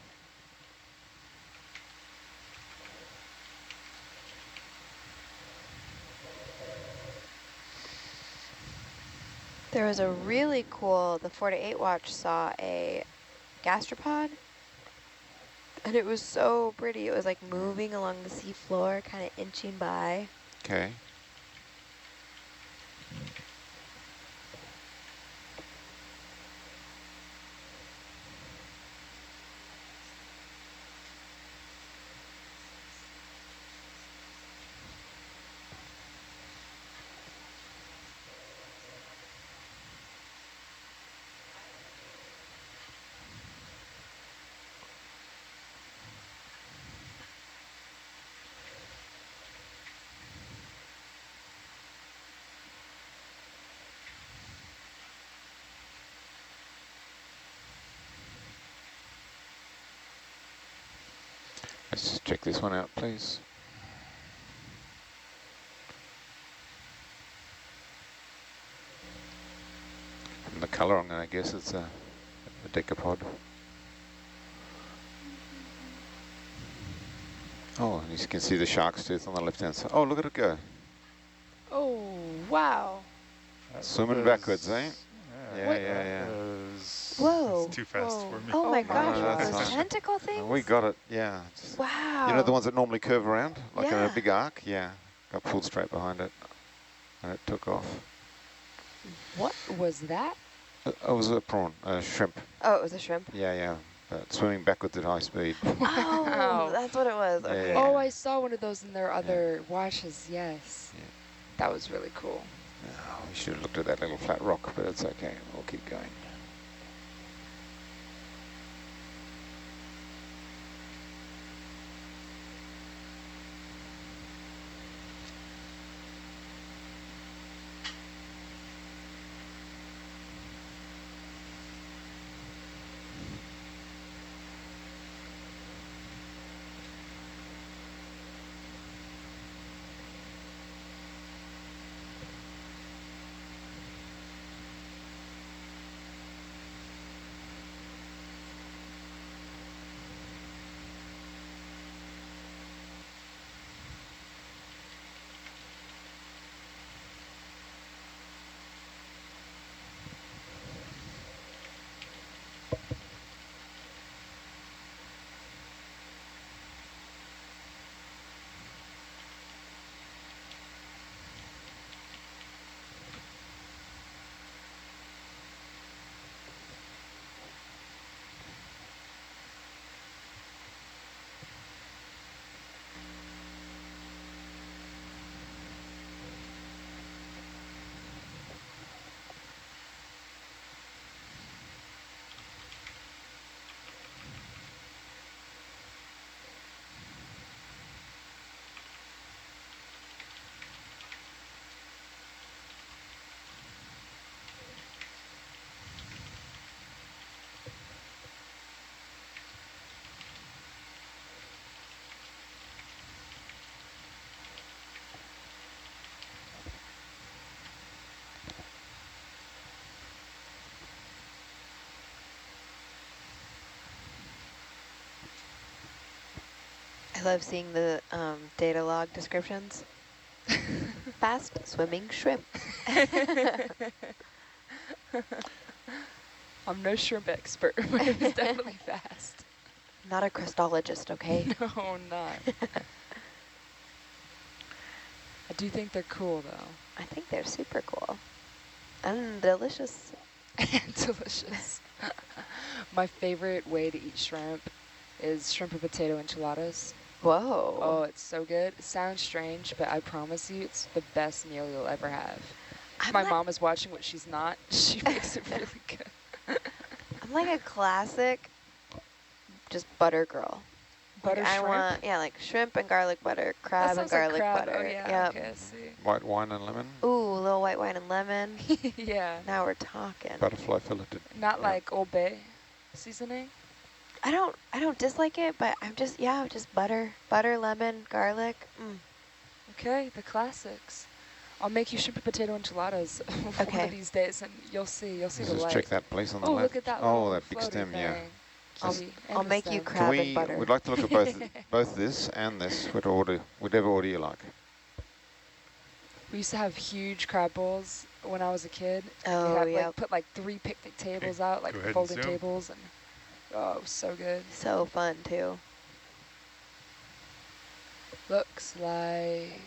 There was a really cool, the 4 to 8 watch saw a gastropod, and it was so pretty. It was like moving along the seafloor, kind of inching by. Okay. Let's just check this one out, please. From the colour, I'm going to guess it's a decapod. Oh, and you can see the shark's tooth on the left-hand side. Oh, look at it go. Oh, wow. Swimming backwards, eh? Yeah. Whoa. It's too fast for me. Oh my gosh, that's those awesome. tentacle things? We got it, yeah. Wow. You know the ones that normally curve around, like in a Yeah. big arc? Yeah. Got pulled straight behind it, and it took off. What was that? It was a prawn, a shrimp. Oh, it was a shrimp? Yeah. But swimming backwards at high speed. Oh, that's what it was. Okay. Yeah. Oh, I saw one of those in their other watches, yes. Yeah. That was really cool. Oh, we should have looked at that little flat rock, but it's okay. We'll keep going. love seeing the data log descriptions. Fast swimming shrimp. I'm no shrimp expert, but it was definitely fast. Not a crystologist, okay? No, I'm not. I do think they're cool, though. I think they're super cool. And delicious. And delicious. My favorite way to eat shrimp is shrimp and potato enchiladas. Whoa. Oh, it's so good. It sounds strange, but I promise you it's the best meal you'll ever have. My mom is watching, what she's not. She makes it really good. I'm like a classic just butter girl. Butter like shrimp? I want, yeah, like shrimp and garlic butter, crab and garlic butter. Oh, yeah, yep. okay, I see. White wine and lemon. Ooh, a little white wine and lemon. Yeah. Now we're talking. Butterfly filleted. Not like Old Bay seasoning? I don't dislike it, but I'm just, yeah, just butter, lemon, garlic. Mm. Okay, the classics. I'll make you shrimp and potato enchiladas one of these days, and you'll see the Just light. check that place on the left. left. Look at that that big stem, thing. yeah. I'll make you crab and butter. We'd like to look at both this and this, whatever order you like. We used to have huge crab bowls when I was a kid. Oh, we yeah. had put like 3 picnic tables out, like folding tables, and oh, it was so good. So fun too. Looks like,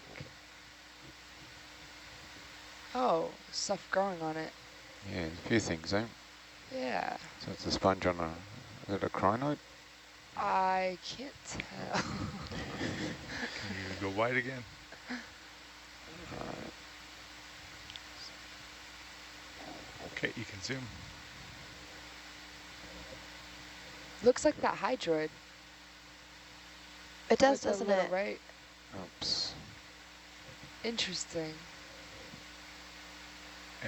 oh, stuff growing on it. Yeah, a few things, eh? Yeah. So it's a sponge on is it a crinoid? I can't tell. Can you go wide again? Okay, you can zoom. Looks like that hydroid. It does, With doesn't the little it? Right. Oops. Interesting.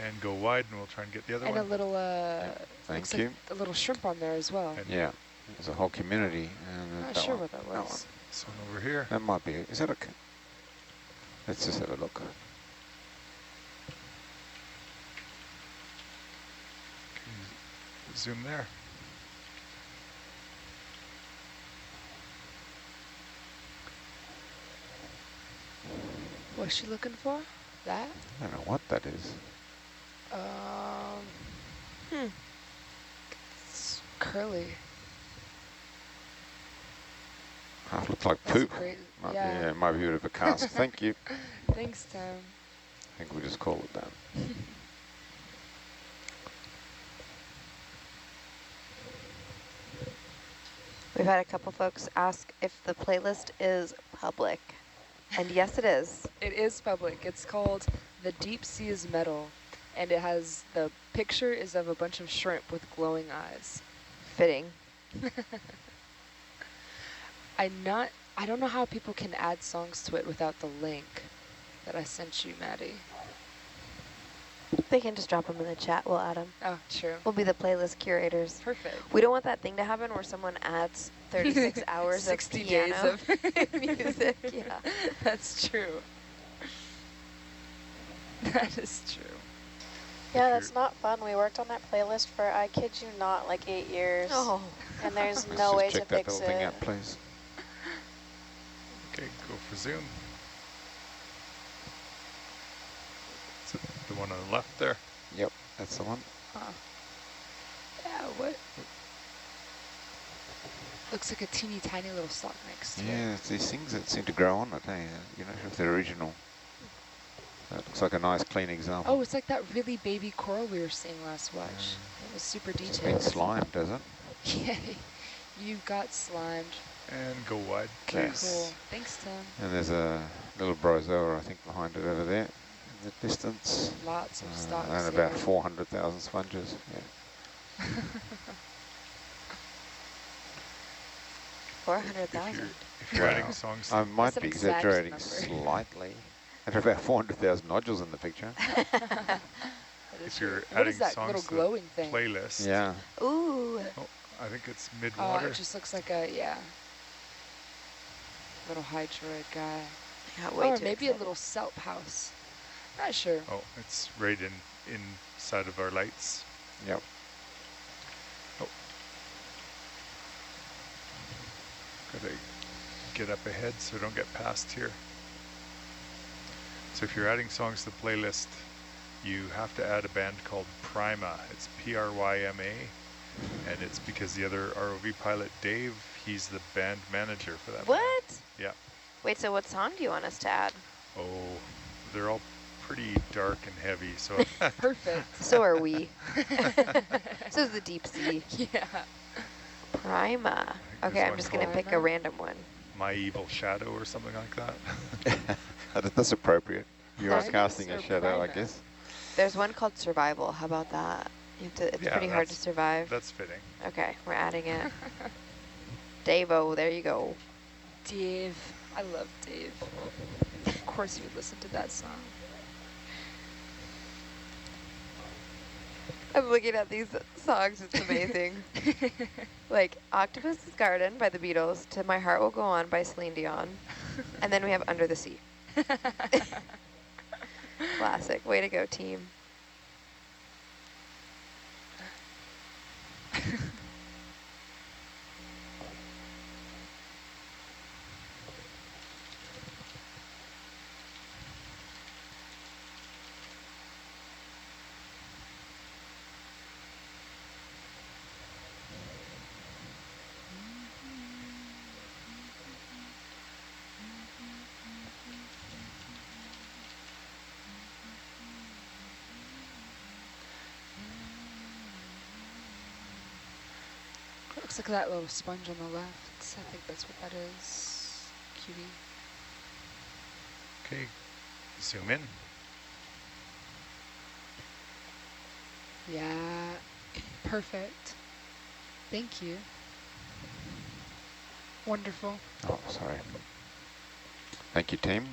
And go wide, and we'll try and get the other And one. a little, Thank like you. a little shrimp on there as well. And Yeah, there's a whole community. And Not that sure one. what that That was. one. this one over here. That might be, is that okay? Let's just have a look. Can you zoom there? What's she looking for? That? I don't know what that is. It's curly. Half looks like That's poop. great. Might Yeah. be, it might be a bit of a cast. Thank you. Thanks, Tim. I think we'll just call it that. We've had a couple folks ask if the playlist is public. And yes, it is. It is public. It's called The Deep Sea is Metal. And it has, the picture is of a bunch of shrimp with glowing eyes. Fitting. I don't know how people can add songs to it without the link that I sent you, Maddie. They can just drop them in the chat. We'll add them. Oh, true. We'll be the playlist curators. Perfect. We don't want that thing to happen where someone adds 36 hours 60 of piano days of music. Yeah. That's true. That is true. Yeah, that's not fun. We worked on that playlist for, I kid you not, like 8 years. Oh. And there's Let's no just way check to that fix little thing it. out, please. Okay, go for zoom. Is it the one on the left there? Yep, that's the one. Huh. Yeah, what? Looks like a teeny tiny little stalk next to it. Yeah, it's these things that seem to grow on it, eh? You're not sure if they're original. That looks like a nice, clean example. Oh, it's like that really baby coral we were seeing last watch. It was super It's detailed. been slimed, does it? Yeah, you got slimed. And go wide, Okay. please. Cool. Thanks, Tim. And there's a little bryozoa, I think, behind it over there in the distance. Lots of stalks. And about 400,000 sponges. Yeah. 400,000. If you're adding songs, I might That's be an exact exaggerating number. slightly. There's about 400,000 nodules in the picture. if you're What adding is that songs little to the glowing thing? playlist, Yeah. Ooh. oh, I think it's Oh, mid-water. it just looks like a, yeah. Little hydroid guy. Yeah, way Or too maybe excited. a little kelp house. Not sure. Oh, it's right inside of our lights. Yep. Oh. Got a get up ahead so don't get past here. So if you're adding songs to the playlist, you have to add a band called Pryma. It's P-R-Y-M-A, and it's because the other ROV pilot, Dave, he's the band manager for that What? band. Yeah. Wait, so what song do you want us to add? Oh, they're all pretty dark and heavy, so... Perfect. So are we. So is the deep sea. Yeah. Pryma. Okay, I'm just going to pick a random one. My Evil Shadow or something like that. That's appropriate. You are Primus casting a or shadow, I Primus? guess. There's one called Survival. How about that? You have to, it's pretty hard to survive. That's fitting. Okay, we're adding it. Dave-o, there you go. Dave. I love Dave. Of course you would listen to that song. I'm looking at these songs, it's amazing. Like Octopus's Garden by the Beatles, To My Heart Will Go On by Celine Dion, and then we have Under the Sea. Classic. Way to go, team. Looks like that little sponge on the left. I think that's what that is. Cutie. Okay, zoom in. Yeah, perfect. Thank you. Wonderful. Oh, sorry. Thank you, team.